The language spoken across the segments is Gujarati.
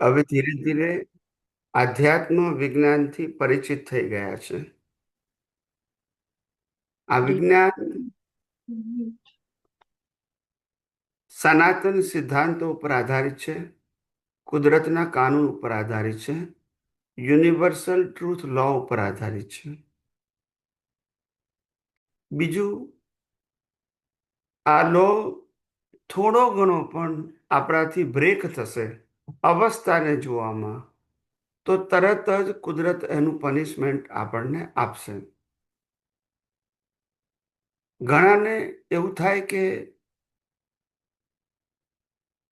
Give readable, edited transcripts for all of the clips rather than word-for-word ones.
હવે ધીરે ધીરે આધ્યાત્મ વિજ્ઞાનથી પરિચિત થઈ ગયા છે. આ વિજ્ઞાન સનાતન સિદ્ધાંતો ઉપર આધારિત છે, કુદરતના કાનૂન ઉપર આધારિત છે, યુનિવર્સલ ટ્રુથ લો ઉપર આધારિત છે. બીજું, આ લો થોડો ઘણો પણ આપણાથી બ્રેક થશે અવસ્થાને જોવામાં, તો તરત જ કુદરત એનું પનિશમેન્ટ આપણને આપશે. ઘણાને એવું થાય કે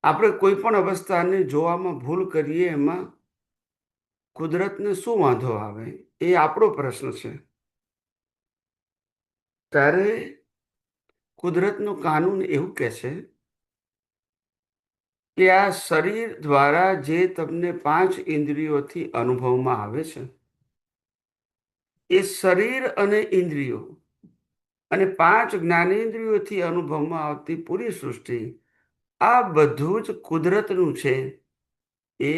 આપણે કોઈ પણ અવસ્થાને જોવામાં ભૂલ કરીએ, એમાં કુદરતને શું વાંધો આવે, એ આપણો પ્રશ્ન છે. ત્યારે કુદરતનું કાનૂન એવું કહે છે કે આ શરીર દ્વારા જે તમને 5 ઇન્દ્રિયોથી અનુભવમાં આવે છે, એ શરીર અને ઇન્દ્રિયો અને 5 જ્ઞાનેન્દ્રિયોથી અનુભવમાં આવતી પૂરી સૃષ્ટિ, આ બધું જ કુદરતનું છે. એ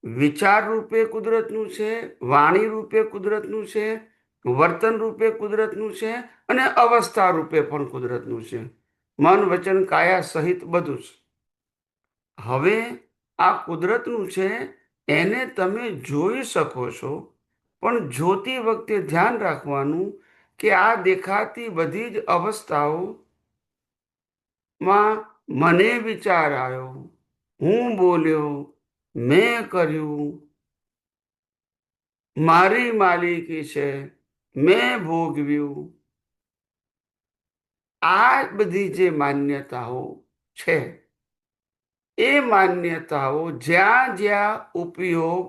વિચાર રૂપે કુદરતનું છે, વાણી રૂપે કુદરતનું છે, વર્તન રૂપે કુદરતનું છે, અને અવસ્થા રૂપે પણ કુદરતનું છે. મન વચન કાયા સહિત બધું જ. હવે આ કુદરતનું છે, એને તમે જોઈ શકો છો, પણ જોતી વખતે ધ્યાન રાખવાનું કે આ દેખાતી બધી જ અવસ્થાઓમાં મને વિચાર આવ્યો, હું બોલ્યો, મેં કર્યું, મારી માલિકી છે, મેં ભોગવ્યું, આ બધી જે માન્યતાઓ છે, એ માન્યતાઓ જ્યાં જ્યાં ઉપયોગ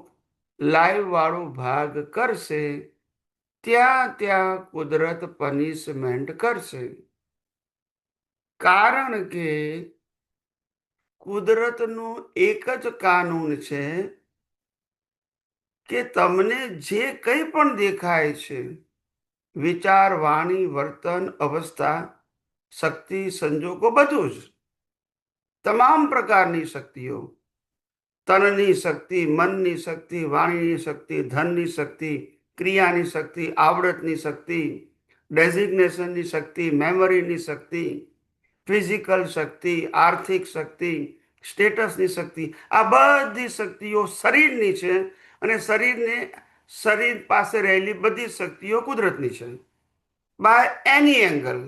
લાઈવ વાળો ભાગ કરશે, ત્યાં ત્યાં કુદરત પનિશમેન્ટ કરશે. કારણ કે કુદરતનું એક જ કાનૂન છે કે તમને જે કંઈ પણ દેખાય છે, વિચાર, વાણી, વર્તન, અવસ્થા, શક્તિ, સંજોગો, બધું જ, તમામ પ્રકારની શક્તિઓ, તનની શક્તિ, મનની શક્તિ, વાણીની શક્તિ, ધનની શક્તિ, ક્રિયાની શક્તિ, આવડતની શક્તિ, ડેઝિગ્નેશનની શક્તિ, મેમરીની શક્તિ, ફિઝિકલ શક્તિ, આર્થિક શક્તિ, સ્ટેટસની શક્તિ, આ બધી શક્તિઓ શરીરની છે. અને શરીર પાસે રહેલી બધી શક્તિઓ કુદરતની છે, બાય એની એંગલ.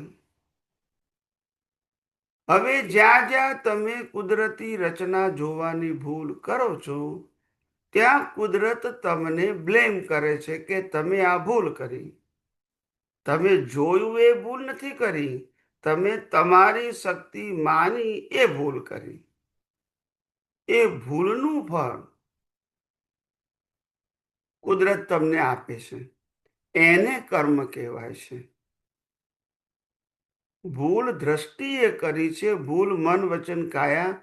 હવે જ્યાં જ્યાં તમે કુદરતી રચના જોવાની ભૂલ કરો છો, ત્યાં કુદરત તમને બ્લેમ કરે છે કે તમે આ ભૂલ કરી. તમે જોયું એ ભૂલ નથી કરી, તમે તમારી શક્તિ માની એ ભૂલ કરી. એ ભૂલનું ફળ કુદરત તમને આપે છે, એને કર્મ કહેવાય છે. ભૂલ દ્રષ્ટિએ કરી છે, ભૂલ મન વચન કાયા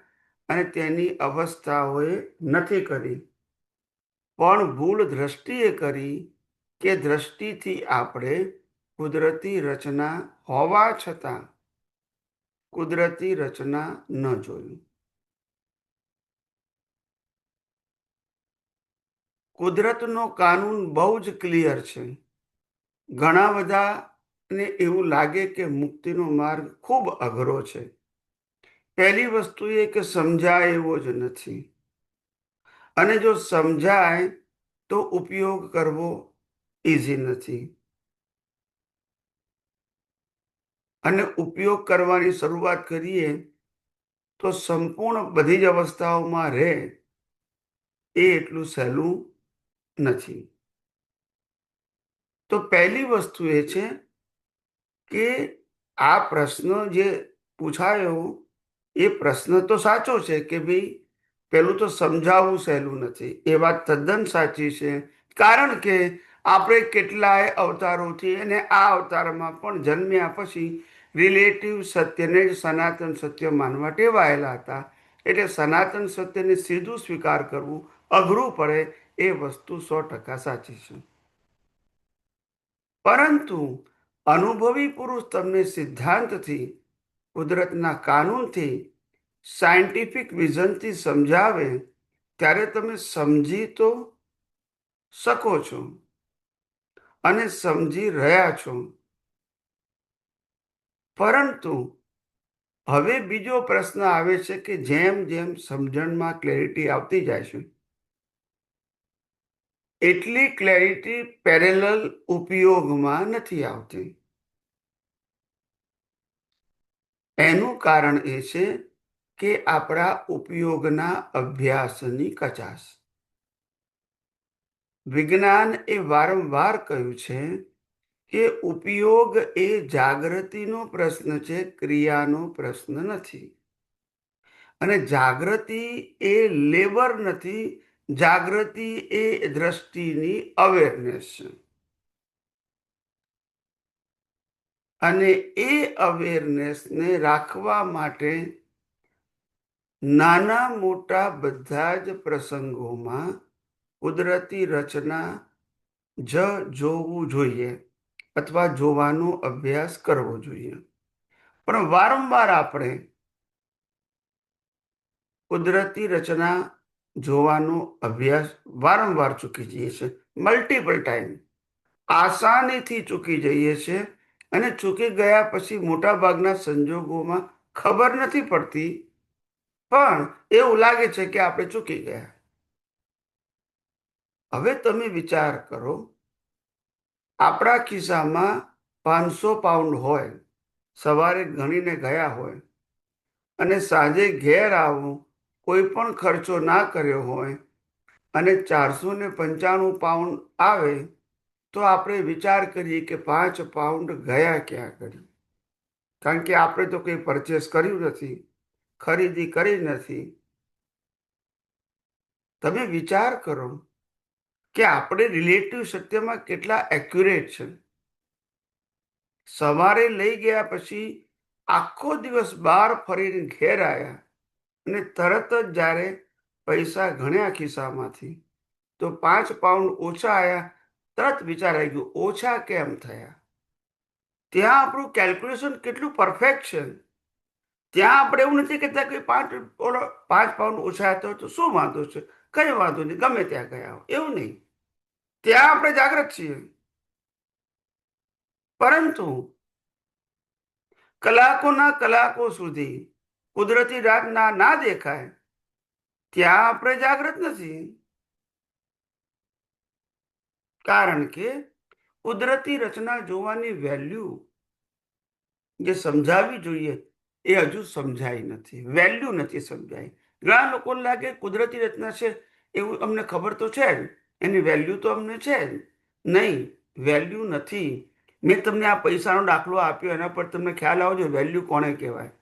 અને તેની અવસ્થાઓએ નથી કરી. પણ ભૂલ દ્રષ્ટિએ કરી કે દ્રષ્ટિથી આપણે કુદરતી રચના હોવા છતાં કુદરતી રચના ન જોયું. કુદરતનો કાનૂન બહુ જ ક્લિયર છે. ઘણા બધાને એવું લાગે કે મુક્તિનો માર્ગ ખૂબ અઘરો છે. પહેલી વસ્તુ એ કે સમજાય એવો જ નથી, અને જો સમજાય તો ઉપયોગ કરવો ઇઝી નથી. અને ઉપયોગ કરવાની શરૂઆત કરીએ તો સંપૂર્ણ બધી જ અવસ્થાઓમાં રહે, એ એટલું સહેલું નથી. તો પહેલી વસ્તુ એ છે કે આ પ્રશ્ન જે પૂછાયો, એ પ્રશ્ન તો સાચો છે કે ભાઈ પેલું તો સમજાવવું સહેલું નથી. એ વાત તદ્દન સાચી છે. કારણ કે આપણે કેટલાય અવતારોથી અને આ અવતારમાં પણ જન્મ્યા પછી રિલેટિવ સત્યને જ સનાતન સત્ય માનવા ટેવાયેલા હતા. એટલે સનાતન સત્યને સીધું સ્વીકાર કરવું અઘરું પડે, એ વસ્તુ 100% સાચી છે. પરંતુ અનુભવી પુરુષ તમને સિદ્ધાંતથી, કુદરતના કાનૂનથી, સાયન્ટિફિક વિઝનથી સમજાવે ત્યારે તમે સમજી તો શકો છો અને સમજી રહ્યા છો, પરંતુ હવે બીજો પ્રશ્ન આવે છે કે જેમ જેમ સમજણમાં ક્લેરિટી આવતી જાય છે, એટલી ક્લેરિટી પેરેલલ ઉપયોગમાં નથી આવતી. એનું કારણ એ છે કે આપણા ઉપયોગના અભ્યાસની કચાશ. વિજ્ઞાન એ વારંવાર કહ્યું છે કે ઉપયોગ એ જાગૃતિનો પ્રશ્ન છે, ક્રિયાનો પ્રશ્ન નથી. અને જાગૃતિ એ લેબર નથી, જાગૃતિ એ દ્રષ્ટિની અવેરનેસ છે. અને એ અવેરનેસને રાખવા માટે નાના મોટા બધા જ પ્રસંગોમાં કુદરતી રચના જોવું જોઈએ અથવા જોવાનો અભ્યાસ કરવો જોઈએ. પણ વારંવાર આપણે કુદરતી રચના જોવાનો અભ્યાસ વારંવાર ચૂકી જઈએ છીએ, મલ્ટિપલ ટાઈમ આસાનીથી ચૂકી જઈએ છીએ. અને ચૂકી ગયા પછી મોટા ભાગના સંજોગોમાં ખબર નથી પડતી, પણ એવું લાગે છે કે આપણે ચૂકી ગયા. હવે તમે વિચાર કરો, આપણા ખિસ્સામાં 500 પાઉન્ડ હોય, સવારે ગણીને ગયા હોય અને સાંજે ઘેર આવું, કોઈ પણ ખર્ચો ના કર્યો હોય અને 495 પાઉન્ડ આવે, તો આપણે વિચાર કરીએ કે 5 પાઉન્ડ ગયા ક્યાં કરી. કારણ કે આપણે તો કંઈ પરચેસ કર્યું નથી, ખરીદી કરી નથી. તમે વિચાર કરો કે આપણે રિલેટિવ સત્યમાં કેટલા એક્યુરેટ છે. સવારે લઈ ગયા પછી આખો દિવસ બહાર ફરીને ઘેર આવ્યા અને તરત જ જ્યારે પૈસા ગણ્યા ખિસ્સામાંથી, તો 5 પાઉન્ડ ઓછા આવ્યા. તરત વિચાર આવી ગયો, ઓછા કેમ થયા? ત્યાં આપણું કેલ્ક્યુલેશન કેટલું પરફેક્ટ છે. ત્યાં આપણે એવું નથી કહેતા કે 5 પાઉન્ડ ઓછા હતા તો શું વાંધો છે, કઈ વાંધો નહીં, ગમે ત્યાં ગયા હો, એવું નહીં. ત્યાં આપણે જાગૃત છીએ. પરંતુ કલાકોના કલાકો સુધી કુદરતી રાત ના દેખાય, ત્યાં આપણે જાગૃત નથી. કારણ કે કુદરતી રચના જોવાની વેલ્યુ જે સમજાવવી જોઈએ એ હજુ સમજાઈ નથી, વેલ્યુ નથી સમજાઈ. ઘણા લોકોને લાગે કુદરતી રચના છે એવું અમને ખબર તો છે જ, એની વેલ્યુ તો અમને છે જ નહીં. વેલ્યુ નથી. મેં તમને આ પૈસાનો દાખલો આપ્યો, એના પર તમને ખ્યાલ આવજો વેલ્યુ કોને કહેવાય.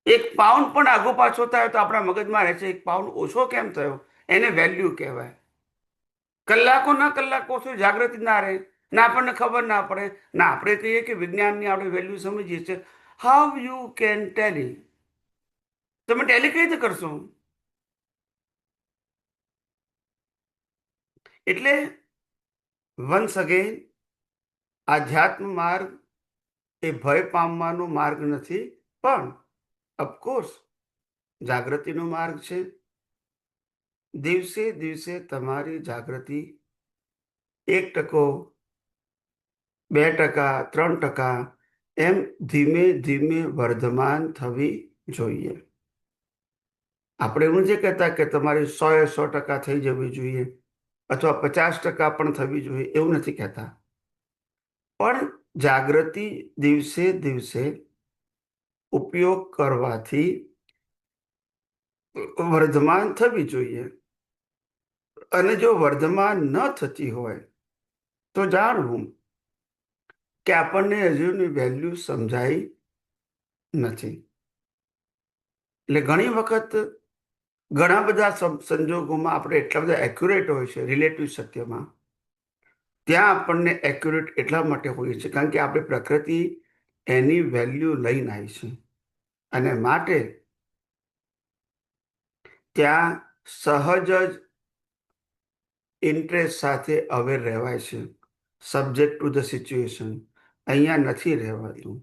1 પાઉન્ડ પણ આગો પાછો થયો તો આપણા મગજમાં રહે છે, 1 પાઉન્ડ ઓછો કેમ થયો, એને વેલ્યુ કહેવાય. કલાકોના કલાકો સુધી જાગૃતિ ના રહે, ના આપણને ખબર ના પડે, ના આપણે કહીએ કે વિજ્ઞાનની આપણે વેલ્યુ સમજીએ છીએ. How you can Tally? તમે ટેલી કઈ રીતે કરશો? એટલે વન્સ અગેન, આધ્યાત્મ માર્ગ એ ભય પામવાનો માર્ગ નથી, પણ ઓફકોર્સ જાગૃતિનો માર્ગ છે. દિવસે દિવસે તમારી જાગૃતિ 1%, 2%, 3%, એમ ધીમે ધીમે વર્ધમાન થવી જોઈએ. આપણે એવું નથી કહેતા કે તમારી 100% થઈ જવી જોઈએ અથવા 50% પણ થવી જોઈએ, એવું નથી કહેતા. પણ જાગૃતિ દિવસે દિવસે ઉપયોગ કરવાથી વર્ધમાન થવી જોઈએ. અને જો વર્ધમાન ન થતી હોય તો જાણવું કે આપણને હજુની વેલ્યુ સમજાઈ નથી. એટલે ઘણી વખત ઘણા બધા સંજોગોમાં આપણે એટલા બધા એક્યુરેટ હોય છે રિલેટિવ સત્યમાં, ત્યાં આપણને એક્યુરેટ એટલા માટે હોઈએ છે કારણ કે આપણે પ્રકૃતિ એની વેલ્યુ લઈને આવી છે. અને માટે ત્યાં સહજ જ ઇન્ટરેસ્ટ સાથે અવેર રહેવાય છે, સબ્જેક્ટ ટુ ધ સિચ્યુએશન. અહીંયા નથી રહેવાતું,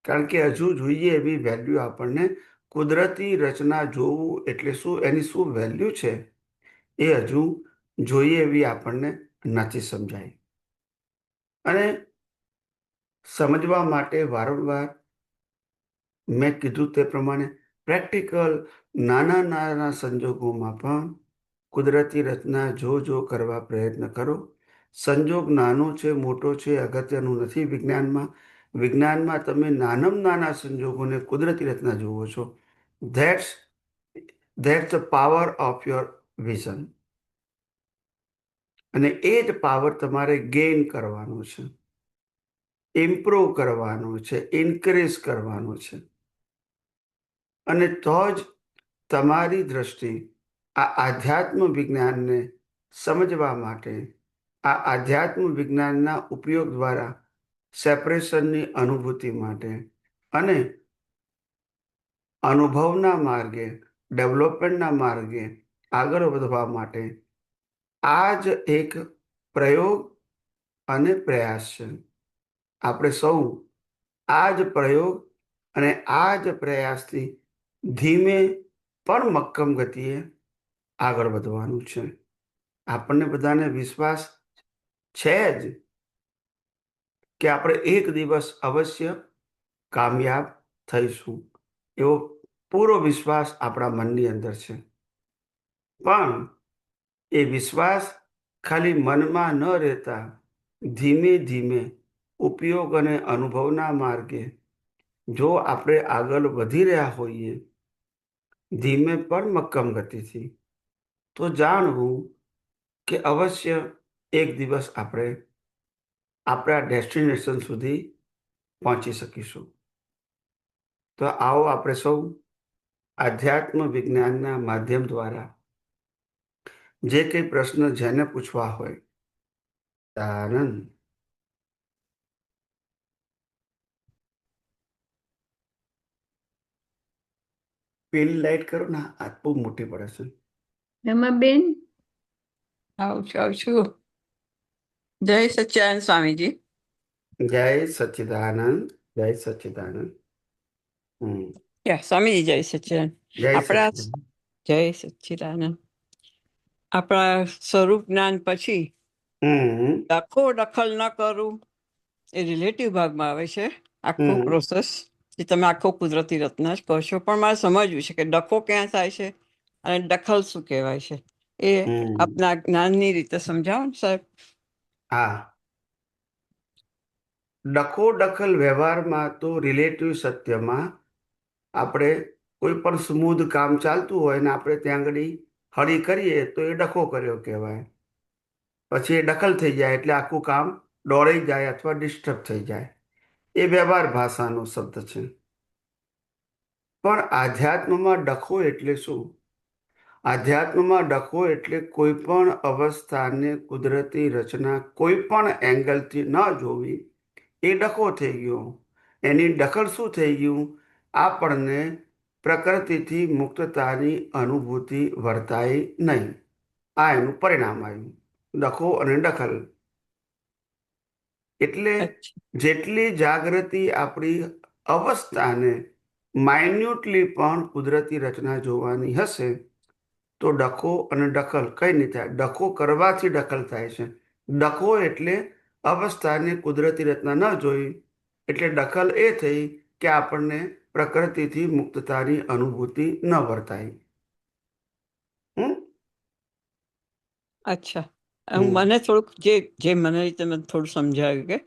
કારણ કે હજુ જોઈએ એવી વેલ્યુ આપણને કુદરતી રચના જોવું એટલે શું, એની શું વેલ્યુ છે, એ હજુ જોઈએ એવી આપણને નથી સમજાય. અને સમજવા માટે વારંવાર મેં કીધું તે પ્રમાણે પ્રેક્ટિકલ નાના નાના સંજોગોમાં પણ કુદરતી રચના જો કરવા પ્રયત્ન કરો. સંજોગ નાનો છે મોટો છે અગત્યનું નથી. વિજ્ઞાનમાં તમે નાનામાં નાના સંજોગોને કુદરતી રચના જુઓ છો. That's that's the power of your vision. અને એ જ પાવર તમારે ગેઇન કરવાનો છે, ઇમ્પ્રૂવ કરવાનો છે, ઇન્ક્રીઝ કરવાનો છે. અને તો જ તમારી દ્રષ્ટિ આ આધ્યાત્મ વિજ્ઞાનને સમજવા માટે, આ આધ્યાત્મ વિજ્ઞાનના ઉપયોગ દ્વારા સેપરેશનની અનુભૂતિ માટે અને અનુભવના માર્ગે, ડેવલપમેન્ટના માર્ગે આગળ વધવા માટે આ જ એક પ્રયોગ અને પ્રયાસ છે. આપણે સૌ આ જ પ્રયોગ અને આ જ પ્રયાસથી ધીમે પણ મક્કમ ગતિએ આગળ વધવાનું છે. આપણને બધાને વિશ્વાસ છે જ કે આપણે એક દિવસ અવશ્ય કામયાબ થઈશું, એવો પૂરો વિશ્વાસ આપણા મનની અંદર છે. પણ એ વિશ્વાસ ખાલી મનમાં ન રહેતા ધીમે ધીમે ઉપયોગ અને અનુભવના માર્ગે જો આપણે આગળ વધી રહ્યા હોઈએ ધીમે પણ મક્કમ ગતિથી, તો જાણવું કે અવશ્ય એક દિવસ આપણે આપણા ડેસ્ટિનેશન સુધી પહોંચી શકીશું. તો આવો આપણે સૌ આધ્યાત્મ વિજ્ઞાનના માધ્યમ દ્વારા જે કંઈ પ્રશ્ન જેને પૂછવા હોય, આનંદ પેલી લાઈટ કરો ને, આ બહુ મોટી પડે છે. એમાં બેન આવું છું. જય સચ્ચિદાનંદ સ્વામીજી. જય સચ્ચિદાનંદ, જય સચ્ચિદાનંદ. સ્વામીજી જય સચ્ચિદાનંદ. જય આપણા સચ્ચિદાનંદ. જય સચ્ચિદાનંદ. આપણા સ્વરૂપ જ્ઞાન પછી ડખો દખલ ન કરવું એ રિલેટિવ ભાગમાં આવે છે. આખું પ્રોસેસ એ તમે આખો કુદરતી રચના જ કહો છો, પણ મારે સમજવું છે કે ડખો ક્યાં થાય છે અને દખલ શું કહેવાય છે, એ આપના જ્ઞાનની રીતે સમજાવો ને સાહેબ. હા, ડખો દખલ વ્યવહારમાં તો રિલેટિવ સત્યમાં આપણે કોઈ પણ સ્મૂધ કામ ચાલતું હોય ને આપણે ત્યાં આગળ હળી કરીએ તો એ ડખો કર્યો કહેવાય. પછી એ દખલ થઈ જાય એટલે આખું કામ દોડાઈ જાય અથવા ડિસ્ટર્બ થઈ જાય. એ વ્યવહાર ભાષાનો શબ્દ છે. પણ આધ્યાત્મમાં ડખો એટલે શું? આધ્યાત્મમાં ડખો એટલે કોઈ પણ અવસ્થાને કુદરતી રચના કોઈ પણ એંગલથી ન જોવી, એ ડખો થઈ ગયો. એની દખલ શું થઈ ગયું? આપણને પ્રકૃતિથી મુક્તતાની અનુભૂતિ વર્તાય નહીં. આ એનું પરિણામ આવ્યું, ડખો અને દખલ. એટલે જેટલી જાગૃતિ આપણી અવસ્થાને માઇન્યુટલી પણ કુદરતી રચના જોવાની હશે, તો ડખો અને દખલ કઈ નહીં થાય. ડખો કરવાથી દખલ થાય છે. ડખો એટલે અવસ્થાને કુદરતી રચના ન જોઈ, એટલે દખલ એ થઈ કે આપણને પ્રકૃતિથી મુક્તતાની અનુભૂતિ ન વર્તાય. અચ્છા, મને થોડુંક જે મને રીતે મેં થોડું સમજાવ્યું કે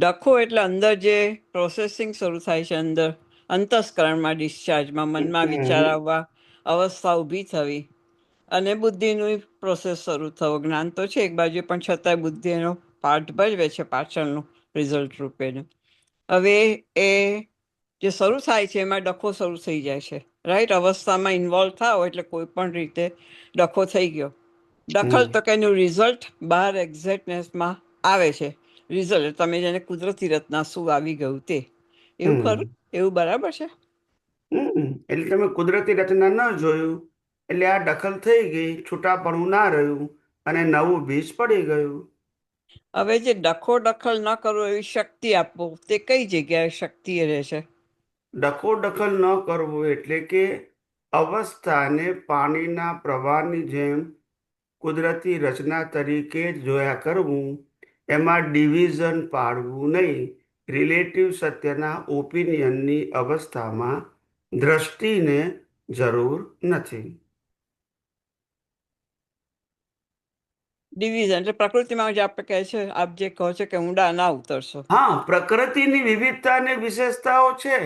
ડખો એટલે અંદર જે પ્રોસેસિંગ શરૂ થાય છે, અંદર અંતસ્કરણમાં, ડિસ્ચાર્જમાં, મનમાં વિચાર આવવા, અવસ્થા ઊભી થવી અને બુદ્ધિનું પ્રોસેસ શરૂ થવો. જ્ઞાન તો છે એક બાજુ, પણ છતાંય બુદ્ધિ એનો પાર્ટ ભજવે છે પાછળનું રિઝલ્ટ રૂપેનું. હવે એ જે શરૂ થાય છે એમાં ડખો શરૂ થઈ જાય છે, રાઈટ? અવસ્થામાં ઇન્વોલ્વ થાવ એટલે કોઈ પણ રીતે ડખો થઈ ગયો. દખલ તો કે એનું રિઝલ્ટ બહાર એક્ઝેક્ટનેસમાં આવે છે. રિઝલ્ટ તમે જેને કુદરતી રચના શું આવી ગયું તે, એવું ખરું? એવું બરાબર છે? એટલે તમે કુદરતી રચના ન જોયું એટલે આ દખલ થઈ ગઈ, છૂટાપણું ના રહ્યું અને નવું બીજ પડી ગયું. હવે જે ડખો દખલ ન કરવો એવી શક્તિ આપવો, તે કઈ જગ્યાએ શક્તિ રહે છે? દખલ ન કરવો એટલે કે અવસ્થાને પાણીના પ્રવાહની જેમ કુદરતી રચના તરીકે જ જોયા કરવું, એમાં ડિવિઝન પાડવું નહીં. રિલેટિવ સત્યના ઓપિનિયનની અવસ્થામાં દ્રષ્ટિને જરૂર નથી. ડિવિઝન એટલે પ્રકૃતિમાં જે આપણે કહે છે, આપ જે કહો છો કે ઊંડા ના ઉતરશો. હા, પ્રકૃતિની વિવિધતા અને વિશેષતાઓ છે,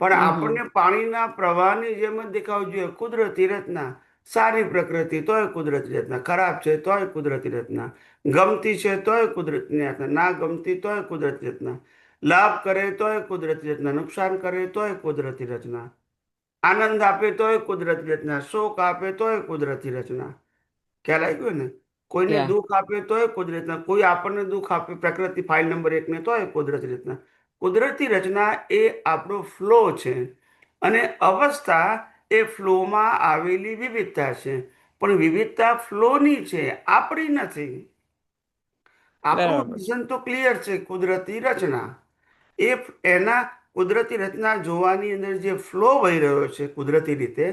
પણ આપણને પાણીના પ્રવાહની જેમ જ દેખાવું જોઈએ. કુદરતી રચના, સારી પ્રકૃતિ તોય કુદરતી રચના, ખરાબ છે તોય કુદરતી રચના, ગમતી છે તોય કુદરતી રચના, ના ગમતી તોય કુદરતી રચના, લાભ કરે તોય કુદરતી રચના, નુકસાન કરે તોય કુદરતી રચના, આનંદ આપે તોય કુદરતી રચના, શોક આપે તોય કુદરતી રચના. ખ્યાલ આવી ગયો ને? કોઈને યા દુઃખ આપે તોય કુદરતી રચના, કોઈ આપણને દુઃખ આપે, પ્રકૃતિ ફાઇલ નંબર 1 ને તોય કુદરતી રચના. કુદરતી રચના એ આપણો ફ્લો છે, અને અવસ્થા એ ફ્લોમાં આવેલી વિવિધતા છે. પણ વિવિધતા ફ્લોની છે, આપણી નથી. આપણું બરાબર. વિઝન તો ક્લિયર છે, કુદરતી રચના. એ એના કુદરતી રચના જોવાની અંદર જે ફ્લો વહી રહ્યો છે કુદરતી રીતે,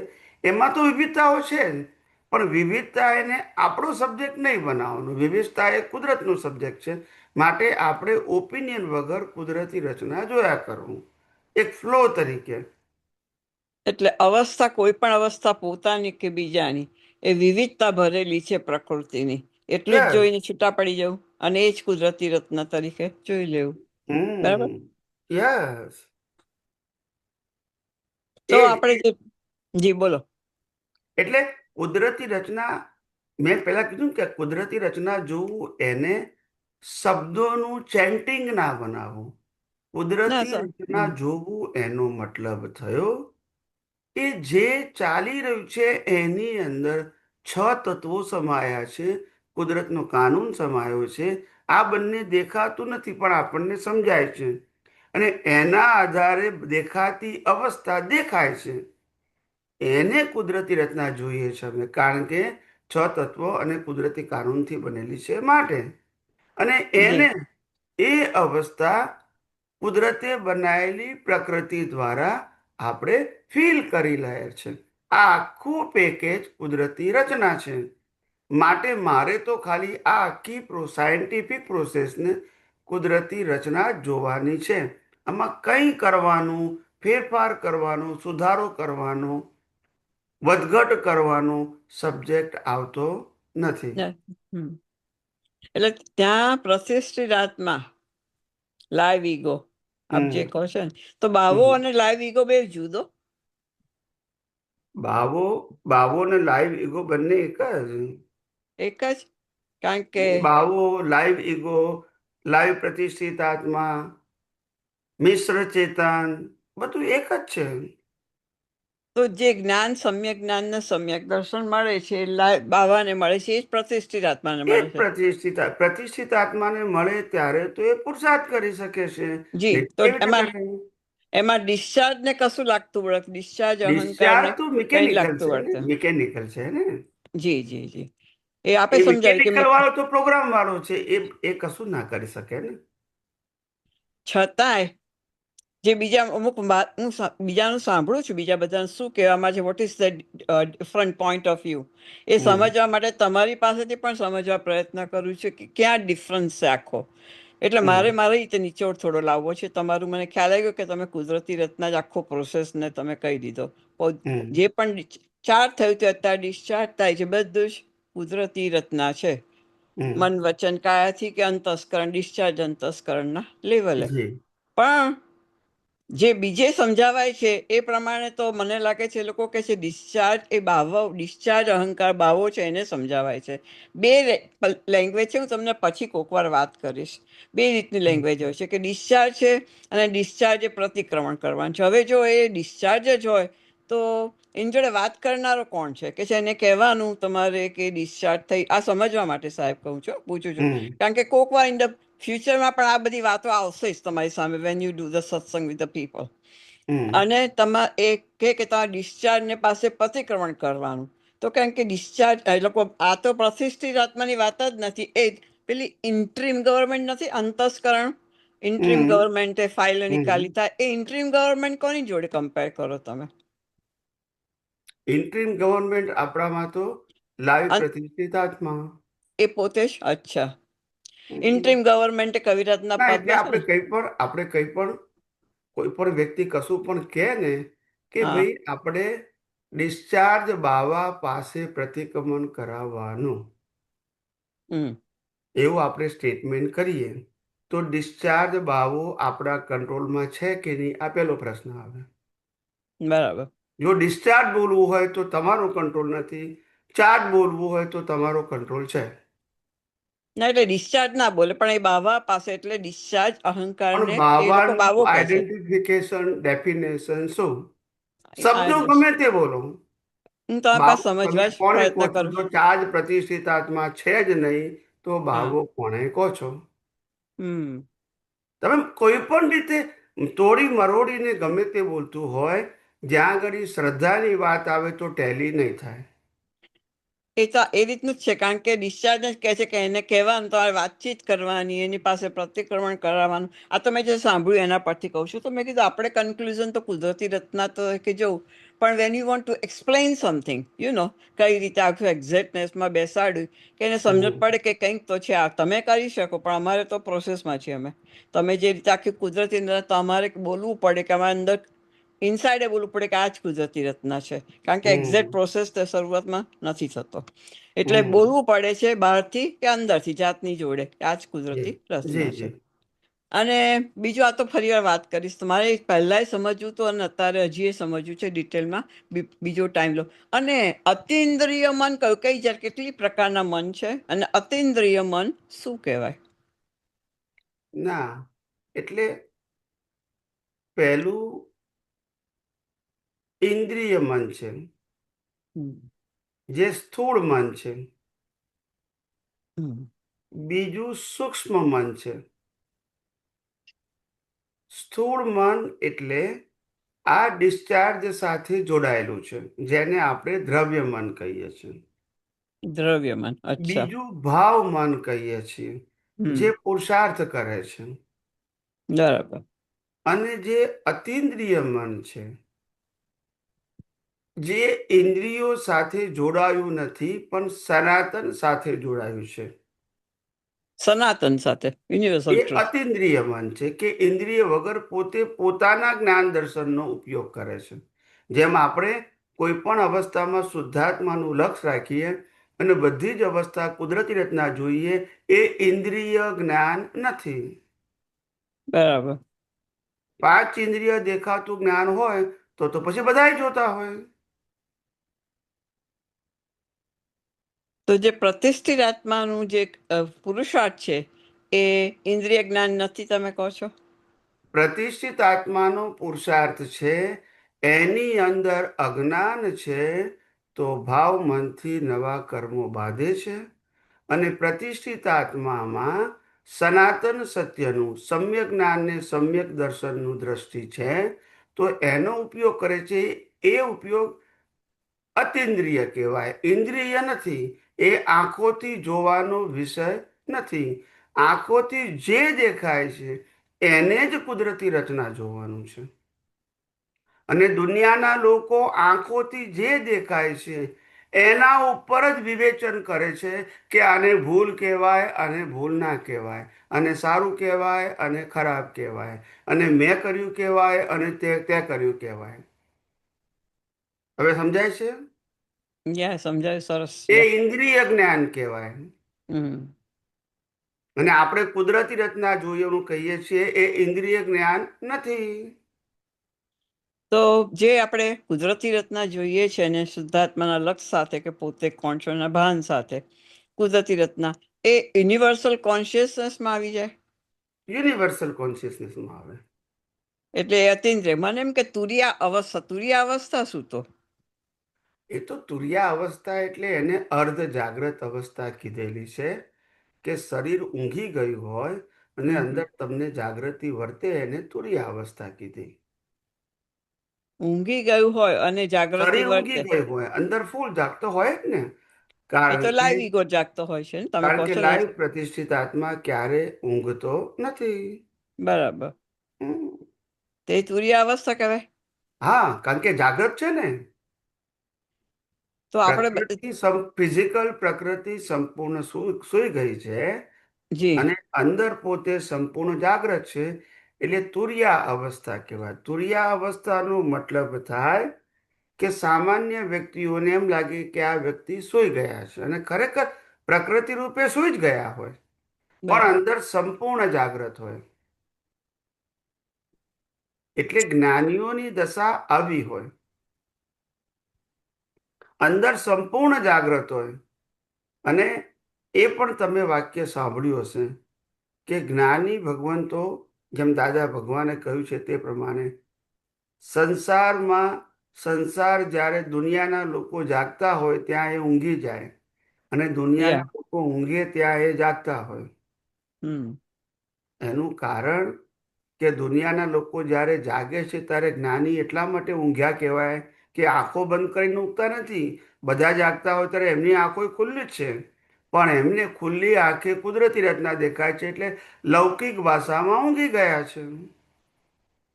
એમાં તો વિવિધતાઓ છે જ. પણ વિવિધતા એને આપણો સબ્જેક્ટ નહીં બનાવવાનો. વિવિધતા એ કુદરતનું સબ્જેક્ટ છે. માટે આપણે ઓપિનિયન વગર કુદરતી રચના જોયા કરવું, એક ફ્લો તરીકે. એટલે અવસ્થા, કોઈ પણ અવસ્થા પોતાની કે બીજાની, એ વિવિધતા ભરેલી છે પ્રકૃતિની. એટલું જ યસ. જોઈને છૂટા પડી જવું અને એ જ કુદરતી રત્ન તરીકે જોઈ લેવું. બરાબર. યસ. તો એ આપણે જે, જી બોલો. એટલે કુદરતી રચના, મેં પહેલા કીધું કે કુદરતી રચના જોવું એને શબ્દોનું ચેન્ટિંગ ના બનાવવું. ના કુદરતી સર. રચના જોવું એનો મતલબ થયો કે જે ચાલી રહ્યું છે એની અંદર 6 તત્વો સમાયા છે, કુદરતનો કાનૂન સમાયો છે. આ બંને દેખાતું નથી પણ આપણને સમજાય છે, અને એના આધારે દેખાતી અવસ્થા દેખાય છે. એને કુદરતી રચના જોઈએ છે અમે, કારણ કે 6 તત્વો અને કુદરતી કાનૂનથી બનેલી છે માટે. અને જી એને, એ અવસ્થા કુદરતે બનાવેલી પ્રકૃતિ દ્વારા આપણે ફીલ કરી રહ્યા છે. આ આખું પેકેજ કુદરતી રચના છે. માટે મારે તો ખાલી આ આખી સાયન્ટિફિક પ્રોસેસને કુદરતી રચના જોવાની છે. આમાં કંઈ કરવાનું, ફેરફાર કરવાનો, સુધારો કરવાનો, વધઘટ કરવાનો સબ્જેક્ટ આવતો નથી. એટલે ત્યાં પ્રતિષ્ઠિત આત્મા, લાઈવ ઈગો, આપ જે હમ કહો છો ને, તો બાવો હમ. અને લાઈવ ઈગો બે જુદો? બાવો, બાવો ને લાઈવ ઈગો બંને એક જ. એક જ? કારણ કે બાવો, લાઈવ ઈગો, લાઈવ પ્રતિષ્ઠિત આત્મા, મિશ્ર ચેતન, બધું એક જ છે. તો જે જ્ઞાન, સમ્યક જ્ઞાન ને સમ્યક દર્શન મળે છે, બાવાને મળે છે, એ જ પ્રતિષ્ઠિત આત્માને એ મળે જ છે. પ્રતિષ્ઠિત આત્માને મળે ત્યારે તો એ પુરુષાર્થ કરી શકે છે. જી, નહીં તો કેવી રીતે એમાં કરે? એમાં ડિસ્ચાર્જ ને કશું લાગતું વળત, ડિસ્ચાર્જ અહંકાર ડિસ્ચાર્જ ને તો કઈ મિકેનિકલ લાગતું છે ને, વળતું? મિકેનિકલ છે ને. જી જી જી, એ આપે એ સમજાવ્યું કે મિકેનિકલ વાળો તો પ્રોગ્રામ વાળો છે, એ કશું ના કરી શકે ને. છતાંય જે બીજા અમુક વાત હું બીજાનું સાંભળું છું, બીજા બધાને શું કહેવામાં છે, what is the different point of view, એ હમ સમજવા માટે તમારી પાસેથી પણ સમજવા પ્રયત્ન કરું છું કે ક્યાં ડિફરન્સ છે આખો. એટલે મારે હમ મારી રીતે નિચોડ થોડો લાવવો છે. તમારું મને ખ્યાલ આવી ગયો કે તમે કુદરતી રચના જ આખો પ્રોસેસને તમે કહી દીધો. હમ જે પણ ચાર્જ થયું તે અત્યારે ડિસ્ચાર્જ થાય છે, બધું જ કુદરતી રચના છે. હમ. મન વચન કાયાથી કે અંતસ્કરણ, ડિસ્ચાર્જ અંતસ્કરણના લેવલે. જી. પણ જે બીજે સમજાવાય છે એ પ્રમાણે તો મને લાગે છે એ લોકો કહે છે ડિસ્ચાર્જ એ બાવો, ડિસ્ચાર્જ અહંકાર બાવો છે એને સમજાવાય છે. બે લેંગ્વેજ છે, હું તમને પછી કોક વાર વાત કરીશ. બે રીતની લેંગ્વેજ હોય છે, કે ડિસ્ચાર્જ છે અને ડિસ્ચાર્જ એ પ્રતિક્રમણ કરવાનું છે. હવે જો એ ડિસ્ચાર્જ જ હોય તો એની જોડે વાત કરનારો કોણ છે? કે છે એને કહેવાનું તમારે કે ડિસ્ચાર્જ થઈ, આ સમજવા માટે સાહેબ કહું છું, પૂછું છું. હમ કારણ કે કોક વાર ઇન ધ ફ્યુચરમાં પણ આ બધી વાતો આવશે જ તમારી સામે, વેન યુ ડુ ધ સત્સંગ વિથ ધ પીપલ. હમ અને તમારે એ કે તમારે ડિસ્ચાર્જને પાસે પ્રતિક્રમણ કરવાનું. તો કારણ કે ડિસ્ચાર્જ, એ લોકો આ તો પ્રતિષ્ઠિત આત્માની વાત જ નથી, એ પેલી ઇન્ટ્રીમ ગવર્મેન્ટ નથી, અંતસ્કરણ, ઇન્ટરીમ હમ ગવર્મેન્ટે ફાઇલ નીકાળી હમ થાય, એ ઇન્ટરીમ ગવર્મેન્ટ કોની જોડે કમ્પેર કરો તમે? ઇન્ટરિમ ગવર્મેન્ટ આપણામાં તો લાઈવ અન- પ્રતિષ્ઠિત આત્મા. એ પોતે જ અચ્છા, હમ. ઇન્ટરીમ ગવર્મેન્ટે કવિ રત્ના ના પદ એટલે બેસે ને. આપણે કંઈ પણ કોઈ પણ વ્યક્તિ કશું પણ કહે ને કે હા. ભાઈ આપણે ડિસ્ચાર્જ બાવા પાસે પ્રતિક્રમણ કરાવવાનું, હમ. એવું આપણે સ્ટેટમેન્ટ કરીએ તો ડિસ્ચાર્જ બાવો આપણા કંટ્રોલમાં છે કે નહીં, આ પહેલો પ્રશ્ન આવે. બરાબર. જો ડિસ્ચાર્જ બોલવું હોય તો તમારો કંટ્રોલ નથી, ચાર્જ બોલવું હોય તો તમારો કંટ્રોલ છે. ના એટલે ડિસ્ચાર્જ ના બોલે, પણ એ બાવા પાસે એટલે ડિસ્ચાર્જ પણ અહંકારને એ લોકો બાવાનું બાવો કહે છે. આઈડેન્ટિફિકેશન ડેફિનેશન શું? આ શબ્દો ગમે તે બોલો, હું તમારી પાસે બાવો તમે સમજવા જ કોને કહો પ્રયત્ન છો? કરું. જો ચાર્જ પ્રતિષ્ઠિત આત્મા છે જ નહીં તો હા. બાવો કોને કહો છો? હમ. તમે કોઈ પણ રીતે તોડી મરોડીને ગમે તે બોલતું હોય, જ્યાં આગળ શ્રદ્ધાની વાત આવે તો ટેલી નહીં થાય. એ તો એ રીતનું જ છે, કારણ કે ડિસ્ચાર્જ જ કહે છે કે એને કહેવાનું, તમારે વાતચીત કરવાની, એની પાસે પ્રતિક્રમણ કરાવવાનું. આ તો મેં જે સાંભળ્યું એના પરથી કહું છું. તો મેં કીધું આપણે કન્ક્લુઝન તો કુદરતી રચના તો કે જવું, પણ when you want to explain something, કઈ રીતે આખું એક્ઝેક્ટનેસમાં બેસાડ્યું કે એને સમજણ હમ પડે કે કંઈક તો છે. આ તમે કરી શકો, પણ અમારે તો પ્રોસેસમાં છીએ અમે. તમે જે રીતે આખી કુદરતી રચના, તો અમારે બોલવું પડે કે અમારે અંદર ઇનસાઇડે બોલવું પડે કે આ જ કુદરતી રચના છે, કારણ કે એક્ઝેક્ટ હમ પ્રોસેસ તો શરૂઆતમાં નથી થતો. એટલે હમ બોલવું પડે છે બહારથી કે અંદરથી, જાતની જોડે કે આ જ જી કુદરતી જી રચના છે. જી અને બીજું, આ તો ફરી વાર વાત કરીશ, તમારે પહેલાંય સમજવું હતું અને અત્યારે હજી એ સમજવું છે ડિટેલમાં. બીજો ટાઈમ લો. અને અતિન્દ્રિય મન કયું, કેટલી પ્રકારના મન છે, અને અતિન્દ્રિય મન શું કહેવાય? ના એટલે પહેલું ઇન્દ્રિય મન છે, હમ. જે સ્થૂળ મન છે. હમ. બીજું સૂક્ષ્મ મન છે. સ્થૂળ મન એટલે આ ડિસ્ચાર્જ સાથે જોડાયેલું છે, જેને આપણે દ્રવ્ય મન કહીએ છીએ. દ્રવ્ય મન, અચ્છા. બીજું ભાવ મન કહીએ છીએ, જે હમ. પુરુષાર્થ કરે છે. બરાબર. અને જે અતિન્દ્રિય મન છે, જે ઇન્દ્રિયો સાથે જોડાયું નથી પણ સનાતન સાથે જોડાયું છે, સનાતન સાથે, એ યુનિવર્સલ ટ્રુથ. અતિન્દ્રિય મન છે, કે ઇન્દ્રિય વગર પોતે પોતાના જ્ઞાન દર્શનનો ઉપયોગ કરે છે. જેમ આપણે કોઈ પણ અવસ્થામાં શુદ્ધાત્માનું લક્ષ્ય રાખીએ અને બધી જ અવસ્થા કુદરતી રચના જોઈએ, એ ઇન્દ્રિય જ્ઞાન નથી. બરાબર. પાંચ ઇન્દ્રિય દેખાતું જ્ઞાન હોય તો પછી બધાય જોતા હોય. તો જે પ્રતિષ્ઠિત આત્માનું જે પુરુષાર્થ છે, એ ઇન્દ્રિય જ્ઞાન નથી, તમે કહો છો? પ્રતિષ્ઠિત આત્માનો પુરુષાર્થ છે, એની અંદર અજ્ઞાન છે તો ભાવ મનથી નવા કર્મો બાંધે છે, અને પ્રતિષ્ઠિત આત્મામાં સનાતન સત્યનું સમ્યક જ્ઞાનને સમ્યક દર્શનનું દ્રષ્ટિ છે, તો એનો ઉપયોગ કરે છે. એ ઉપયોગ અતિન્દ્રિય કહેવાય, ઇન્દ્રિય નથી. એ આંખોથી જોવાનો વિષય નથી. આંખોથી જે દેખાય છે એને જ કુદરતી રચના જોવાનું છે. અને દુનિયાના લોકો આંખોથી જે દેખાય છે એના ઉપર જ વિવેચન કરે છે કે આને ભૂલ કહેવાય, આને ભૂલ ના કહેવાય, અને સારું કહેવાય અને ખરાબ કહેવાય, અને મેં કર્યું કહેવાય અને તે કર્યું કહેવાય. હવે સમજાય છે? યા સમજાય, સરસ. એ યા. ઇન્દ્રિય જ્ઞાન કહેવાય. હમ. અને આપણે કુદરતી રચના જોઈએ કહીએ છીએ, એ ઇન્દ્રિય જ્ઞાન નથી. તો જે આપણે કુદરતી રચના જોઈએ છે ને શુદ્ધાત્માના લક્ષ સાથે કે પોતે કોણ છો એના ભાન સાથે, કુદરતી રચના એ યુનિવર્સલ કોન્શિયસનેસમાં આવી જાય. યુનિવર્સલ કોન્શિયસનેસમાં આવે. એટલે એ અતિન્દ્રિય. મને એમ કે તુરિયા અવસ્થા શું તો? એ તો તુરિયા અવસ્થા એટલે એને અર્ધ જાગ્રત અવસ્થા કીધેલી છે, કે શરીર ઊંઘી ગયું હોય અને હમ હમ. અંદર તમને જાગૃતિ વર્તે, એને તુરિયા અવસ્થા કીધી. ઊંઘી ગયું હોય અને જાગૃતિ શરીર ઊંઘી વર્તે, ગયું હોય, અંદર ફૂલ જાગતો હોય જ ને. એ તો કારણ કે લાઈવ ઈગો જાગતો હોય છે ને, તમે કારણ કહો કે છો ને. લાઈવ પ્રતિષ્ઠિત આત્મા ક્યારે ઊંઘતો નથી. બરાબર. હમ. તે તુરીય અવસ્થા કહેવાય. હા, કારણ કે જાગ્રત છે ને. તો આપણે ફિઝિકલ પ્રકૃતિ સંપૂર્ણ સૂઈ ગઈ છે જી. અને અંદર પોતે સંપૂર્ણ જાગ્રત છે, એટલે તુરિયા અવસ્થા કહેવાય. તુરિયા અવસ્થાનો મતલબ થાય કે સામાન્ય વ્યક્તિઓને એમ લાગે કે આ વ્યક્તિ સૂઈ ગયા છે અને ખરેખર પ્રકૃતિ રૂપે સૂઈ જ ગયા હોય, પણ બરાબર. અંદર સંપૂર્ણ જાગ્રત હોય. એટલે જ્ઞાનીઓની દશા આવી હોય, અંદર સંપૂર્ણ જાગ્રત હોય. અને એ પણ તમે વાક્ય સાંભળ્યું હશે કે જ્ઞાની ભગવંતો, જેમ દાદા ભગવાને કહ્યું છે તે પ્રમાણે, સંસારમાં સંસાર જ્યારે દુનિયાના લોકો જાગતા હોય ત્યાં એ ઊંઘી જાય, અને યા. દુનિયાના લોકો ઊંઘે ત્યાં એ જાગતા હોય. હમ. એનું કારણ કે દુનિયાના લોકો જ્યારે જાગે છે ત્યારે જ્ઞાની એટલા માટે ઊંઘ્યા કહેવાય કે આંખો બંધ કરીને ઊંઘતા નથી. બધા જાગતા હોય ત્યારે એમની આંખો ખુલ્લી જ છે, પણ એમને ખુલ્લી આંખે કુદરતી રચના દેખાય છે, એટલે લૌકિક ભાષામાં ઊંઘી ગયા છે.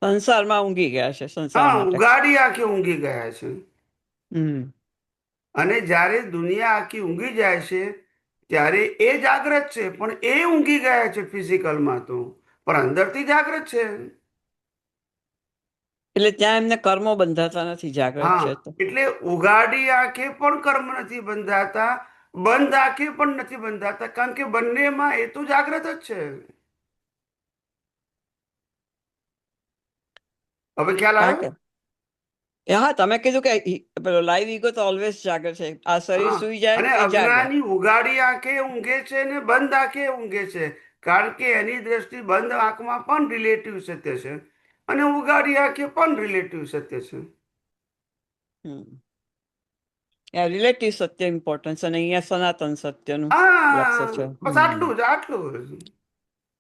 સંસારમાં ઊંઘી ગયા છે સંસાર હા, માટે. ઉગાડી આંખે ઊંઘી ગયા છે. હમ. અને જ્યારે દુનિયા આખી ઊંઘી જાય છે ત્યારે એ જાગ્રત છે, પણ એ ઊંઘી ગયા છે ફિઝિકલમાં તો, પણ અંદરથી જાગ્રત છે. એટલે ત્યાં એમને કર્મો બંધાતા નથી, જાગ્રત હા, છે તો. એટલે ઉગાડી આંખે પણ કર્મ નથી બંધાતા, બંધ આંખે પણ નથી બંધાતા, કારણ કે બંનેમાં એ તો જાગ્રત જ છે. હવે ખ્યાલ કારણ આવ્યો? કે હા, તમે કીધું કે પેલો લાઈવ ઈગો તો ઓલવેઝ જાગે છે. આ શરીર હા, સુઈ જાય અને એ જાગે. અજ્ઞાની ઉગાડી આંખે ઊંઘે છે ને બંધ આંખે ઊંઘે છે, કારણ કે એની દ્રષ્ટિ બંધ આંખમાં પણ રિલેટિવ સત્ય છે અને ઉગાડી આંખે પણ રિલેટિવ સત્ય છે. હમ. રિલેટિવ સત્ય ઇમ્પોર્ટન્સ અને અહીંયા સનાતન સત્યનું લક્ષ્ય હા, છે. બસ આટલું જ, આટલું જ.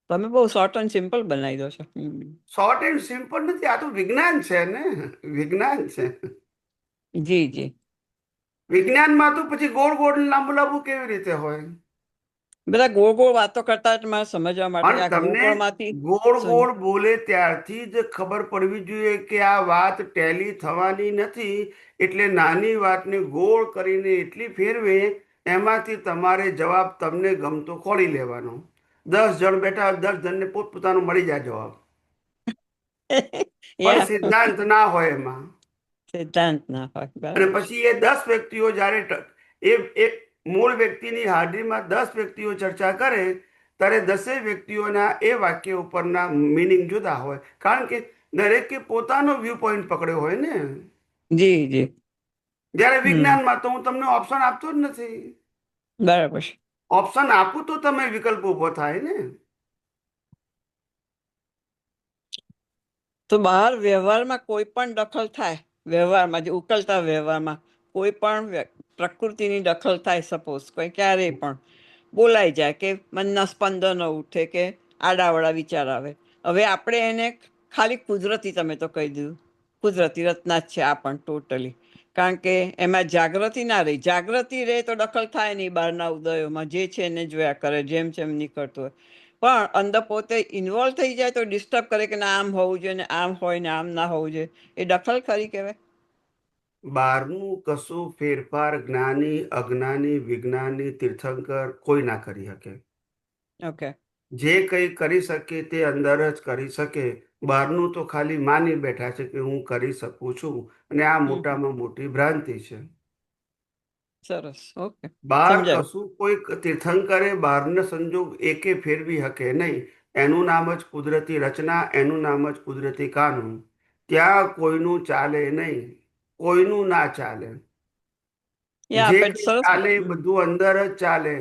તમે બહુ શોર્ટ એન્ડ સિમ્પલ બનાવી દો છો. શોર્ટ એન્ડ સિમ્પલ નથી, આ તો વિજ્ઞાન છે ને, વિજ્ઞાન છે. જી જી. વિજ્ઞાનમાં તો પછી ગોળ ગોળ લાંબુ લાંબુ કેવી રીતે હોય? બધા ગોળ ગોળ વાતો કરતા જ મારે સમજવા માટે પણ આ ગોળ તમને ગોળમાંથી ગોળ શું. ગોળ બોલે ત્યારથી જ ખબર પડવી જોઈએ કે આ વાત ટેલી થવાની નથી, એટલે નાની વાતને ગોળ કરીને એટલી ફેરવે, એમાંથી તમારે જવાબ તમને ગમતો ખોળી લેવાનો. 10 જણ બેઠા, 10 જણને પોતપોતાનો મળી જાય જવાબ, પણ યા. સિદ્ધાંત ના હોય એમાં. સિદ્ધાંત ના હોય. અને બરાબર છે. પછી એ 10 વ્યક્તિઓ જ્યારે એ મૂળ વ્યક્તિની હાજરીમાં 10 વ્યક્તિઓ ચર્ચા કરે ત્યારે 10 વ્યક્તિઓના એ વાક્ય ઉપરના મિનિંગ જુદા હોય, કારણ કે દરેકે પોતાનો વ્યૂ પોઈન્ટ પકડ્યો હોય ને. જી જી. જ્યારે હમ. વિજ્ઞાનમાં તો હું તમને ઓપ્શન આપતો જ નથી. બરાબર છે. ઓપ્શન આપું તો તમે વિકલ્પ ઉભો થાય ને. તો બહાર વ્યવહારમાં કોઈ પણ દખલ થાય, વ્યવહારમાં જે ઉકલતા વ્યવહારમાં કોઈ પણ પ્રકૃતિની દખલ થાય, સપોઝ કોઈ ક્યારેય પણ બોલાઈ જાય કે મનના સ્પંદનો ઉઠે કે આડાવડા વિચાર આવે, હવે આપણે એને ખાલી કુદરતી, તમે તો કહી દીધું કુદરતી રચના જ છે આ પણ ટોટલી, કારણ કે એમાં જાગૃતિ ના રહી. જાગૃતિ રહે તો દખલ થાય નહીં બહારના ઉદયોમાં, જે છે એને જોયા કરે, જેમ જેમ નીકળતું હોય. પણ અંદર પોતે ઇન્વોલ્વ થઈ જાય તો ડિસ્ટર્બ કરે કે ના આમ હોવું જોઈએ ને આમ હોય ને આમ ના હોવું જોઈએ, એ દખલ ખરી કહેવાય. બહારનું કશું ફેરફાર જ્ઞાની, અજ્ઞાની, વિજ્ઞાની, તીર્થંકર કોઈ ના કરી શકે. ઓકે. જે કંઈ કરી શકે તે અંદર જ કરી શકે. બહારનું તો ખાલી માની બેઠા છે કે હું કરી શકું છું, અને આ હમ. મોટામાં મોટી ભ્રાંતિ છે. સરસ. ઓકે. બહાર સમજાયું. કશું કોઈ તીર્થંકરે બહારનો સંજોગ એકે ફેરવી શકે નહીં. એનું નામ જ કુદરતી રચના, એનું નામ જ કુદરતી કાનૂન. ત્યાં કોઈનું ચાલે નહીં, કોઈનું ના ચાલે. એ જે આપે કંઈ સરસ. ચાલે એ બધું અંદર જ ચાલે.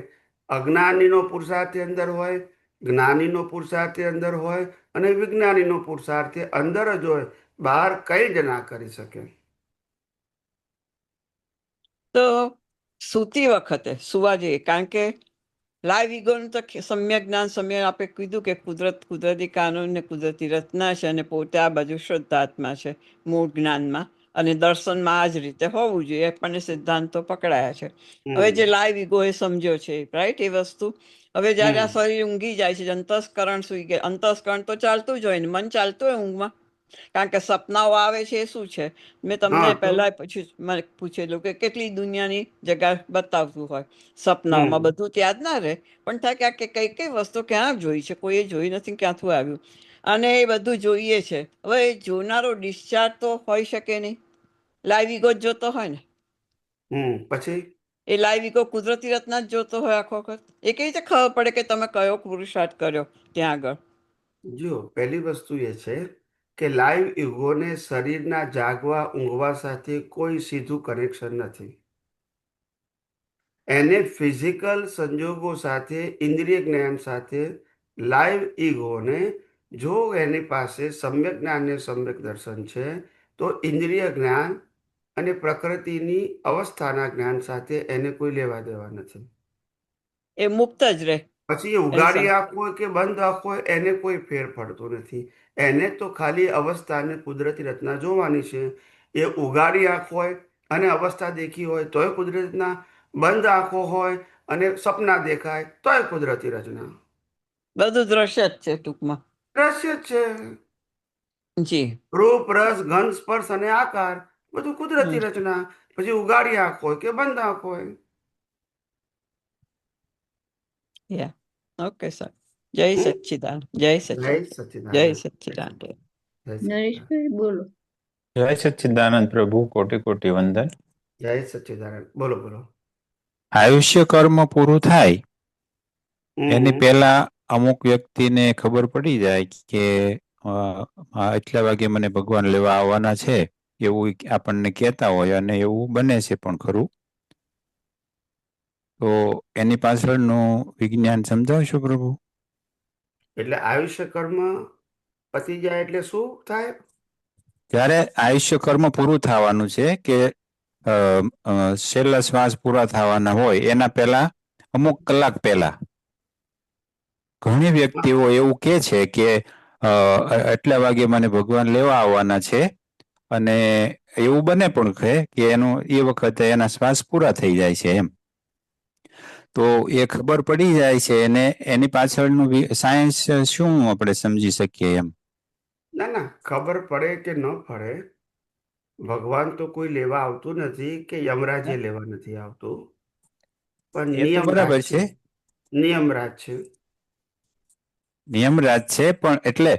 અજ્ઞાનીનો પુરુષાર્થ અંદર હોય, જ્ઞાનીનો પુરુષાર્થ અંદર હોય, અને વિજ્ઞાનીનો પુરુષાર્થ અંદર જ હોય. બહાર કઈ જ ના કરી શકે. તો સૂતી વખતે સુવા જોઈએ, કારણ કે લાઈવ ઈગોનું તો સમ્યક જ્ઞાન, સમ્યક આપણે કીધું કે કુદરતી કાનૂન ને કુદરતી રચના છે અને પોતે આ બાજુ શુદ્ધાત્મા છે મૂળ જ્ઞાનમાં. અને દર્શનમાં આ જ રીતે હોવું જોઈએ પણ એ સિદ્ધાંતો પકડાયા છે. હવે હમ જે લાઈવ ઈગો એ સમજ્યો છે રાઈટ એ વસ્તુ. હવે જયારે આ હમ શરીર ઊંઘી જાય છે અંતસ્કરણ સુઈ ગયા, અંતસ્કરણ તો ચાલતું જ હોય ને મન ચાલતું હોય ઊંઘમાં, કારણ કે સપનાઓ આવે છે એ શું છે? મેં હા તમને તો પહેલા મને પૂછેલું કે કેટલી દુનિયાની જગ્યા બતાવતું હોય સપનાઓમાં, હમ બધું ત્યાં જ ના રહે પણ થાય કે કઈ કઈ વસ્તુ ક્યાં જોઈ છે, કોઈએ જોઈ નથી, ક્યાંથી આવ્યું, અને એ બધું જોઈએ છે. હવે જોનારો ડિસ્ચાર્જ તો હોઈ શકે નહીં, લાઈવ ઈગો જ જોતો હોય ને. પછી એ લાઈવ ઈગો કુદરતી રચના જ જોતો હોય આખો વખત. એ કેવી રીતે ખબર પડે કે તમે કયો પુરુષાર્થ કર્યો ત્યાં આગળ? જો પહેલી વસ્તુ એ છે કે લાઈવ ઈગોને શરીરના જાગવા ઊંઘવા સાથે કોઈ સીધું કનેક્શન નથી. એને ફિઝિકલ સંજોગો સાથે, ઇન્દ્રિય જ્ઞાન સાથે લાઈવ ઈગોને, જો એની પાસે સમ્યક જ્ઞાન ને સમ્યક દર્શન છે તો ઇન્દ્રિય જ્ઞાન અને પ્રકૃતિની અવસ્થાના જ્ઞાન સાથે એને કોઈ લેવા દેવા નથી. એ મુક્ત જ રહે. પછી એ ઉગાડી આંખ હોય કે બંધ આંખ હોય એને કોઈ ફેર પડતો નથી. એને તો ખાલી અવસ્થા અને કુદરતી રચના જોવાની છે. એ ઉગાડી આંખ હોય અને અવસ્થા દેખી હોય તોય કુદરતી રચના, બંધ આંખો હોય અને સપના દેખાય તોય કુદરતી રચના. બધું દ્રશ્ય જ છે ટૂંકમાં. દ્રશ્ય જ છે. જી. રૂપ રસ ગંધ સ્પર્શ અને આકાર બધું કુદરતી રચના. પછી ઉગાડી આંખ હોય કે બંધ આંખ હોય. Yeah okay sir. જય હમ? સચ્ચિદાન, જય જય સચ્ચિદાન, જય સચ્ચિદાનંદ. સચ્ચિદાન. જય સચ્ચિદાનંદ. નરેશભાઈ બોલો. જય સચ્ચિદાનંદ પ્રભુ, કોટી કોટી વંદન. જય સચ્ચિદાનંદ. બોલો બોલો. આયુષ્ય કર્મ પૂરું થાય એની હમ પહેલા અમુક વ્યક્તિને ખબર પડી જાય કે એટલા વાગે મને ભગવાન લેવા આવવાના છે, એવું આપણને કહેતા હોય અને એવું બને છે પણ ખરું. તો એની પાછળનું વિજ્ઞાન સમજાવશો પ્રભુ? એટલે આયુષ્ય કર્મ પતી જાય એટલે શું થાય? જ્યારે આયુષ્ય કર્મ પૂરું થવાનું છે કે છેલ્લા શ્વાસ પૂરા થવાના હોય એના પહેલા અમુક કલાક પહેલા ઘણી વ્યક્તિઓ એવું કે છે કે એટલા વાગે મને ભગવાન લેવા આવવાના છે, અને એવું બને પણ કે એનું એ વખતે એના શ્વાસ પૂરા થઈ જાય છે એમ. તો એ ખબર પડી જાય છે અને એની પાછળનું સાયન્સ શું આપણે સમજી શકીએ એમ? ના ના, ખબર પડે કે ન પડે, ભગવાન તો કોઈ લેવા આવતું નથી કે યમરાજે લેવા નથી આવતું, પણ એ તો નિયમરાજ બરાબર છે. છે, નિયમરાજ છે. નિયમરાજ છે, પણ એટલે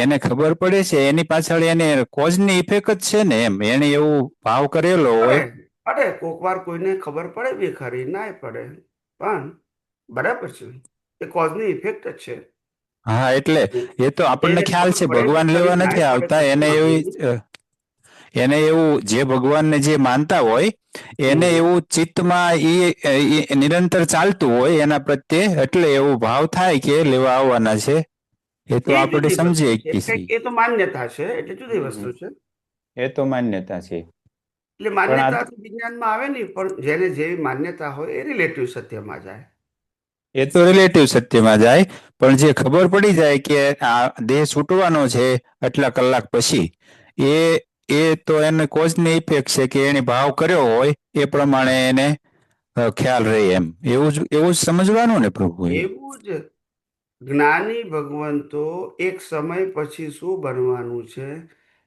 એને ખબર પડે છે એની પાછળ એને કોઝની ઇફેક્ટ જ છે ને એમ. એને એવું ભાવ કરેલો અરે હોય. અરે કોક વાર કોઈને ખબર પડે બી ખરી, નાય પડે, પણ બરાબર છે, એ કોઝની ઇફેક્ટ જ છે. હા, એટલે એ તો આપણને એને ખ્યાલ ખબર છે પડે બી ભગવાન ખરી, લેવા નથી નાય પડે આવતા. એને કશું વાંધો એવી નહીં. એને એવું જે ભગવાનને જે માનતા હોય એને હમ એવું ચિત્તમાં એ નિરંતર ચાલતું હોય એના પ્રત્યે, એટલે એવું ભાવ થાય કે લેવા આવવાના છે. એ તો એ આપણે જુદી વસ્તુ સમજીએ છે, છીએ. કંઈક એ તો માન્યતા છે, એટલે જુદી વસ્તુ છે. એ તો માન્યતા છે. એટલે પણ માન્યતા તો વિજ્ઞાનમાં આવે નહીં, પણ જેને જેવી માન્યતા હોય એ રિલેટિવ સત્યમાં જાય. એ તો રિલેટિવ સત્યમાં જાય, પણ જે ખબર પડી જાય કે આ દેહ છૂટવાનો છે આટલા કલાક પછી, એ એ તો એને કોઝની ઇફેક્ટ છે કે એને ભાવ કર્યો હોય એ પ્રમાણે એને ખ્યાલ રહે એમ. એવું જ સમજવાનું ને પ્રભુ? એ એવું જ જ્ઞાની ભગવંતો એક સમય પછી શું બનવાનું છે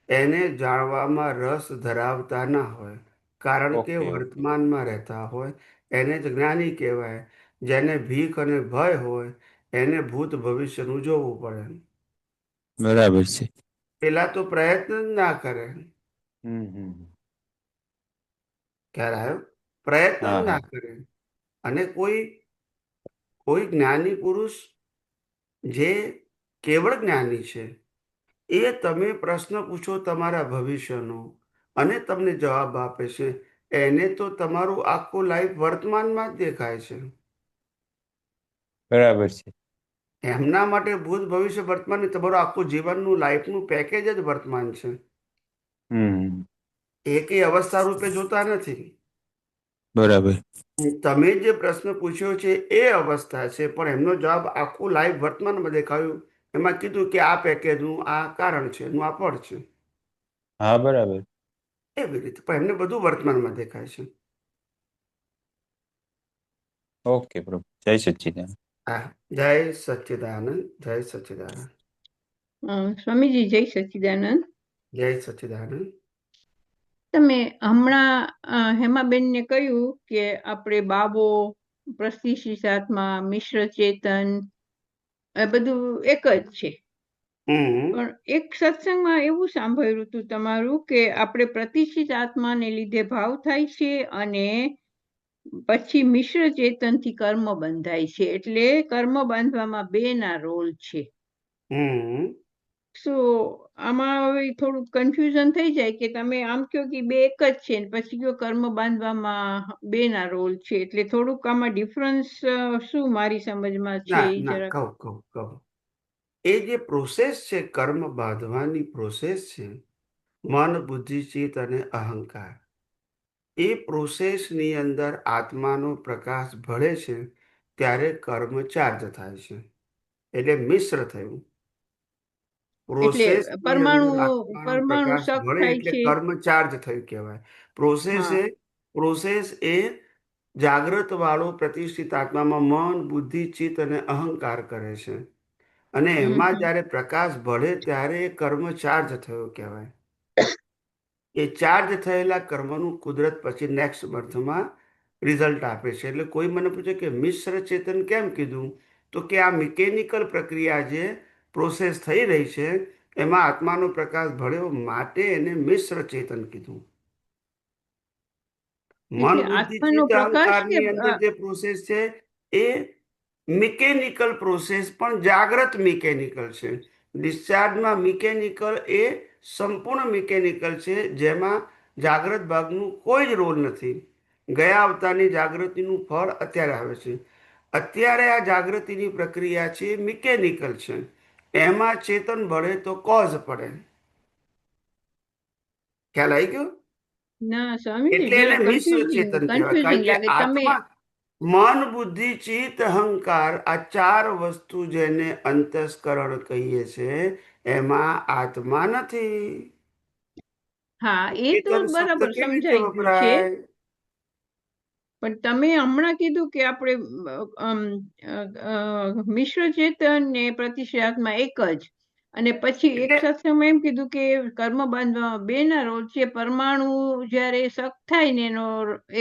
એને જાણવામાં રસ ધરાવતા ના હોય, કારણ કે ઓકે ઓકે, વર્તમાનમાં રહેતા હોય. એને જ જ્ઞાની કહેવાય. જેને ભીખ અને ભય હોય એને ભૂત ભવિષ્યનું જોવું પડે. બરાબર છે. પેલા તો પ્રયત્ન જ ના કરે. હમ. ખ્યાલ આવ્યો? પ્રયત્ન જ હા ના હા, કરે. અને કોઈ કોઈ જ્ઞાની પુરુષ જે કેવળ જ્ઞાની છે, એ તમે પ્રશ્ન પૂછો તમારા ભવિષ્યનો અને તમને જવાબ આપે છે, એને તો તમારું આખું લાઈફ વર્તમાનમાં જ દેખાય છે. બરાબર છે. એમના માટે ભૂત ભવિષ્ય વર્તમાન તમારું આખું જીવનનું લાઈફનું પેકેજ જ વર્તમાન છે. હમ. એકેય અવસ્થા રૂપે જોતા નથી. બરાબર. તમે જે પ્રશ્ન પૂછ્યો છે એ અવસ્થા છે, પણ એમનો જવાબ આખું લાઈવ વર્તમાનમાં દેખાયું. એમાં કીધું કે આ પેકેજનું આ કારણ છે, એનું આ ફળ છે. હા, બરાબર. એવી રીતે પણ એમને બધું વર્તમાનમાં દેખાય છે. ઓકે પ્રભુ, જય સચ્ચિદાનંદ. હા, જય સચ્ચિદાનંદ, જય સચ્ચિદાનંદ, સ્વામીજી જય સચ્ચિદાનંદ. જય સચ્ચિદાનંદ. તમે હમણાં હેમાબેનને કહ્યું કે આપણે બાવો, પ્રતિષ્ઠિત આત્મા, મિશ્ર ચેતન એ બધું એક જ છે. પણ એક સત્સંગમાં એવું સાંભળ્યું હતું તમારું કે આપણે પ્રતિષ્ઠિત આત્માને લીધે ભાવ થાય છે અને પછી મિશ્ર ચેતનથી કર્મ બંધાય છે, એટલે કર્મ બાંધવામાં બે ના રોલ છે. સો આમાં હવે થોડું કન્ફ્યુઝન થઈ જાય કે તમે આમ કહો કે બે એક જ છે ને પછી કયો કર્મ બાંધવામાં બે ના રોલ છે, એટલે થોડુંક આમાં ડિફરન્સ શું મારી સમજમાં છે ના એ ના જરાક. કહું એ જે પ્રોસેસ છે, કર્મ બાંધવાની પ્રોસેસ છે, મન, બુદ્ધિ, ચિત્ત અને અહંકાર, એ પ્રોસેસની અંદર આત્માનો પ્રકાશ ભળે છે ત્યારે કર્મ ચાર્જ થાય છે, એટલે મિશ્ર થયું. એટલે પ્રોસેસની પરમાણુ અંદર આત્માનો પરમાણુ પ્રકાશ શક ભળે થાય એટલે છે. કર્મ ચાર્જ થયું કહેવાય. હા. પ્રોસેસ એ જાગ્રત વાળો પ્રતિષ્ઠિત આત્મામાં મન, બુદ્ધિ, ચિત્ત અને અહંકાર કરે છે, અને એમાં જ્યારે પ્રકાશ ભળે ત્યારે એ કર્મ ચાર્જ થયો કહેવાય. એ ચાર્જ થયેલા કર્મનું કુદરત પછી નેક્સ્ટ બર્થમાં રિઝલ્ટ આપે છે. એટલે કોઈ મને પૂછે કે મિશ્ર ચેતન કેમ કીધું, તો કે આ મિકેનિકલ પ્રક્રિયા જે પ્રોસેસ થઈ રહી છે એમાં આત્માનો પ્રકાશ ભળ્યો માટે એને મિશ્ર ચેતન કીધું. મન, એટલે બુદ્ધિ, આત્માનો ચિત્ત, પ્રકાશ કે અહંકારની અંદર જે પ્રોસેસ છે એ મિકેનિકલ પ્રોસેસ પણ જાગ્રત મિકેનિકલ છે. ડિસ્ચાર્જમાં મિકેનિકલ એ સંપૂર્ણ મિકેનિકલ છે, જેમાં જાગ્રત ભાગનું કોઈ જ રોલ નથી. ગયા અવતારની જાગૃતિનું ફળ અત્યારે આવે છે. અત્યારે આ જાગૃતિની પ્રક્રિયા છે મિકેનિકલ છે, એમાં ચેતન ભળે તો કોઝ પડે. ખ્યાલ આવી ગયો? ના સ્વામીજી એટલે એને જરા મિશ્ર કન્ફ્યુઝિંગ ચેતન કહેવાય, કારણ કન્ફ્યુઝિંગ કે લાગે. તમે આત્મા, મન, બુદ્ધિ, ચિત્ત, અહંકાર, આ ચાર વસ્તુ જેને અંતસ્કરણ કહીએ છે એમાં આત્મા નથી. હા, એ તો ચેતન શબ્દ બરાબર કેવી રીતે સમજાઈ ગયું છે. વપરાય? પણ તમે હમણાં કીધું કે આપણે મિશ્ર ચેતન ને પ્રતિષ્ઠાત્મા એક જ, અને પછી એક એટલે સત્સંગમાં એમ કીધું કે કર્મ બાંધવામાં બે ના રોલ છે. પરમાણુ જ્યારે સક થાય ને એનો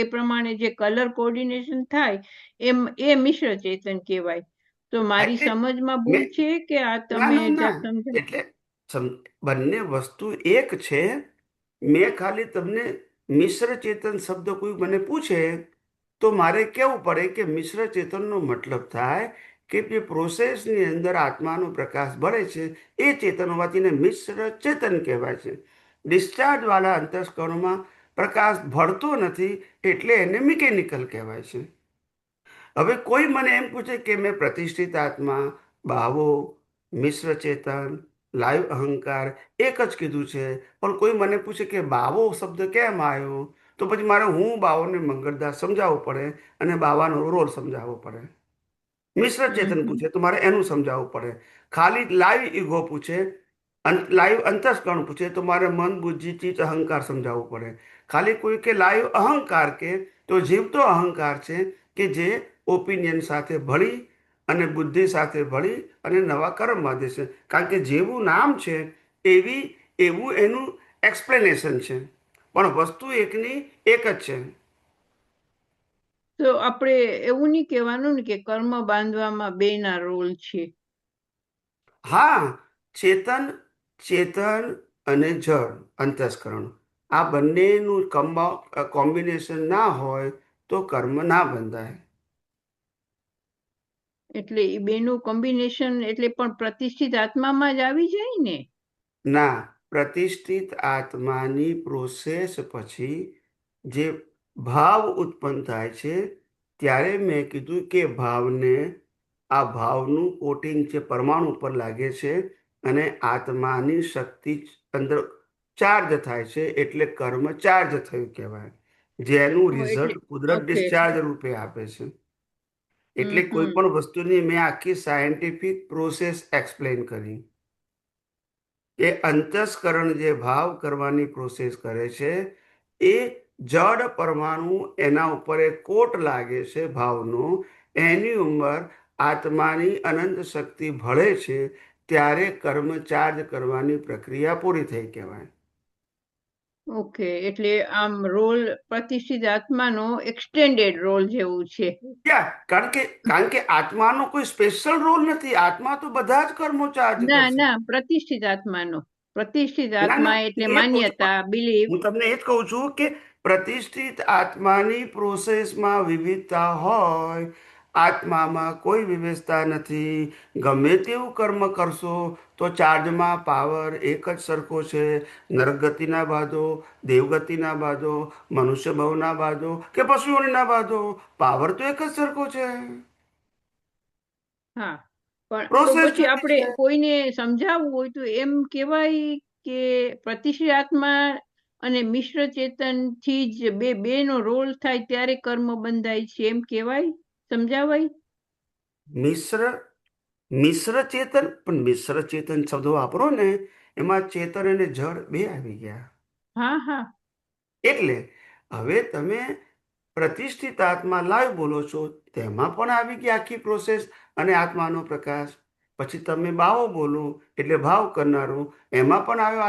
એ પ્રમાણે જે કલર કોર્ડિનેશન થાય એમ એ મિશ્ર ચેતન કહેવાય. તો મારી એટલે સમજમાં ભૂલ મેં છે કે આ ના તમે ના ના જરાક સમજાય. એટલે બંને વસ્તુ એક છે. મેં ખાલી તમને મિશ્ર ચેતન શબ્દ કોઈ મને પૂછે તો મારે કેવું પડે કે મિશ્ર ચેતનનો મતલબ થાય કે જે પ્રોસેસની અંદર આત્માનો પ્રકાશ ભળે છે એ ચેતન હોવાથી એને મિશ્ર ચેતન કહેવાય છે. ડિસ્ચાર્જ વાળા અંતસ્કરણોમાં પ્રકાશ ભળતો નથી એટલે એને મિકેનિકલ કહેવાય છે. હવે કોઈ મને એમ પૂછે કે મેં પ્રતિષ્ઠિત આત્મા, બાવો, મિશ્ર ચેતન, લાઈવ અહંકાર એક જ કીધું છે, પણ કોઈ મને પૂછે કે બાવો શબ્દ કેમ આવ્યો, તો પછી મારે હું બાવોને મંગળદાસ સમજાવવું પડે અને બાવાનો રોલ સમજાવવો પડે. મિશ્ર ચેતન પૂછે તો મારે એનું સમજાવવું પડે. ખાલી લાઈવ ઈગો પૂછે, લાઈવ અંતસ્કરણ પૂછે તો મારે મન, બુદ્ધિ, ચિત્ત, અહંકાર સમજાવવું પડે. ખાલી કોઈ કે લાઈવ અહંકાર કે તો જીવતો અહંકાર છે કે જે ઓપિનિયન સાથે ભળી અને બુદ્ધિ સાથે ભળી અને નવા કર્મ બાંધે છે. કારણ કે જેવું નામ છે એવું એનું એક્સપ્લેનેશન છે, પણ વસ્તુ એકની એક જ છે. તો આપણે એવું નહીં કહેવાનું ને કે કર્મ બાંધવામાં બે ના રોલ છે. હા, ચેતન ચેતન અને જળ અંતસ્કરણ આ બંનેનું કોમ્બિનેશન ના હોય તો કર્મ ના બંધાય. એટલે એ બેનું કોમ્બિનેશન એટલે પણ પ્રતિષ્ઠિત આત્મામાં જ આવી જાય ને? ના, પ્રતિષ્ઠિત આત્માની પ્રોસેસ પછી જે ભાવ ઉત્પન્ન થાય છે ત્યારે મેં કીધું કે આ ભાવનું કોટિંગ છે પરમાણુ ઉપર લાગે છે અને આત્માની શક્તિ અંદર ચાર્જ થાય છે એટલે કર્મ ચાર્જ થયું કહેવાય, જેનું એટલે રિઝલ્ટ કુદરત ઓકે. ડિસ્ચાર્જ રૂપે આપે છે. એટલે કોઈ પણ વસ્તુની મેં આખી સાયન્ટિફિક પ્રોસેસ એક્સપ્લેન કરી કે અંતસ્કરણ જે ભાવ કરવાની પ્રોસેસ કરે છે એ જડ પરમાણુ એના ઉપર એક કોટ લાગે છે ભાવનો, એની ઉંમર આત્માની અનંત શક્તિ ભળે છે ત્યારે કર્મ ચાર્જ કરવાની પ્રક્રિયા પૂરી થઈ કહેવાય. ઓકે, એટલે આમ રોલ પ્રતિષ્ઠિત આત્માનો એક્સટેન્ડેડ રોલ જેવું છે. કારણ કે આત્માનો કોઈ સ્પેશિયલ રોલ નથી. આત્મા તો બધા જ કર્મો ચાર્જ ના કરશે. ના, પ્રતિષ્ઠિત આત્માનો. પ્રતિષ્ઠિત ના ના, આત્મા એટલે એ જ કહું છું. માન્યતા, બિલીફ. હું તમને એ જ કહું છું કે પ્રતિષ્ઠિત આત્માની પ્રોસેસમાં વિવિધતા હોય, આત્મામાં કોઈ વિવિધતા નથી. ગમે તેવું કર્મ કરશો તો ચાર્જમાં પાવર એક જ સરખો છે. નરકગતિના બાંધો, દેવગતિના બાંધો, મનુષ્ય ભવના બાંધો કે પશુઓના બાંધો, પાવર તો એક જ સરખો છે. હા, પણ તો પ્રોસેસ પછી જુદી આપણે છે. કોઈને સમજાવવું હોય તો એમ કહેવાય કે પ્રતિષ્ઠિત આત્મા અને મિશ્ર ચેતન થી જ બે નો રોલ થાય ત્યારે કર્મ બંધાય છે, એમ કહેવાય, સમજાવાય? મિશ્ર ચેતન, પણ મિશ્ર ચેતન શબ્દો વાપરો ને એમાં ચેતન અને જળ બે આવી ગયા. હા હા. એટલે હવે તમે પ્રતિષ્ઠિત આત્મા લાઈવ બોલો છો, તેમાં પણ આવી ગઈ આખી પ્રોસેસ અને આત્માનો પ્રકાશ. પછી તમે બાવો બોલો એટલે ભાવ કરનારો, એમાં પણ આવ્યો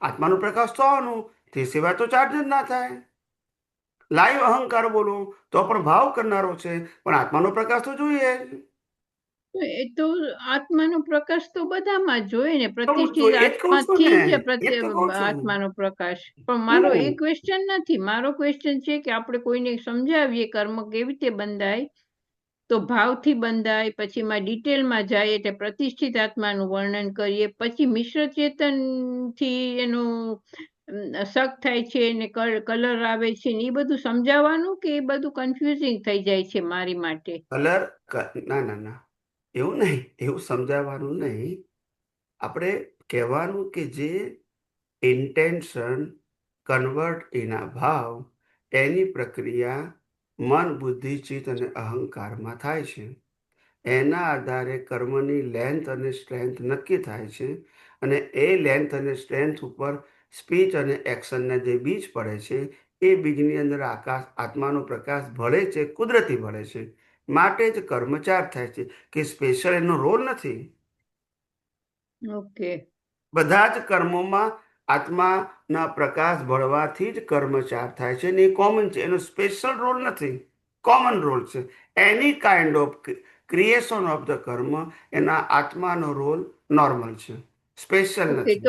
આત્માનો પ્રકાશ થવાનો, તે સિવાય તો ચાર્જ જ ના થાય. લાઈવ અહંકાર બોલો તો પણ ભાવ કરનારો છે, પણ આત્માનો પ્રકાશ તો જોઈએ જ. એ તો આત્માનો પ્રકાશ તો બધામાં જ જોઈએ ને, તો પ્રતિષ્ઠિત એ જ કહું છું આત્માથી ને, જ એ જ તો કહું છું. આત્માનો પ્રકાશ. પણ મારો એ હમ ક્વેશ્ચન નથી, મારો ક્વેશ્ચન છે કે આપણે કોઈને સમજાવીએ કર્મ કેવી રીતે બંધાય, તો ભાવથી બંધાય, પછી માં ડિટેલમાં જાય એટલે પ્રતિષ્ઠિત આત્માનું વર્ણન કરીએ, પછી મિશ્ર ચેતન થી એનું શક થાય છે ને કલર આવે છે ને એ બધું સમજાવવાનું, કે એ બધું કન્ફ્યુઝિંગ થઈ જાય છે મારી માટે? ના ના ના, એવું નહીં, એવું સમજાવવાનું નહીં. આપણે કહેવાનું કે જે ઇન્ટેન્શન કન્વર્ટ એના ભાવ, એની પ્રક્રિયા મન, બુદ્ધિ, ચિત્ત અને અહંકારમાં થાય છે. એના આધારે કર્મની લેન્થ અને સ્ટ્રેન્થ નક્કી થાય છે, અને એ લેન્થ અને સ્ટ્રેન્થ ઉપર સ્પીચ અને એક્શનના જે બીજ પડે છે, એ બીજની અંદર આત્માનો પ્રકાશ ભળે છે, કુદરતી ભળે છે. માટે જ કર્મચાર થાય છે, કે સ્પેશિયલ એનો રોલ નથી. ઓકે. બધા જ કર્મોમાં આત્માના પ્રકાશ ભળવાથી જ કર્મચાર થાય છે, અને એ કોમન છે, એનો સ્પેશિયલ રોલ નથી, કોમન રોલ છે. એની kind of creation of the કર્મ, એના આત્માનો રોલ નોર્મલ છે, સ્પેશિયલ ઓકે, નથી.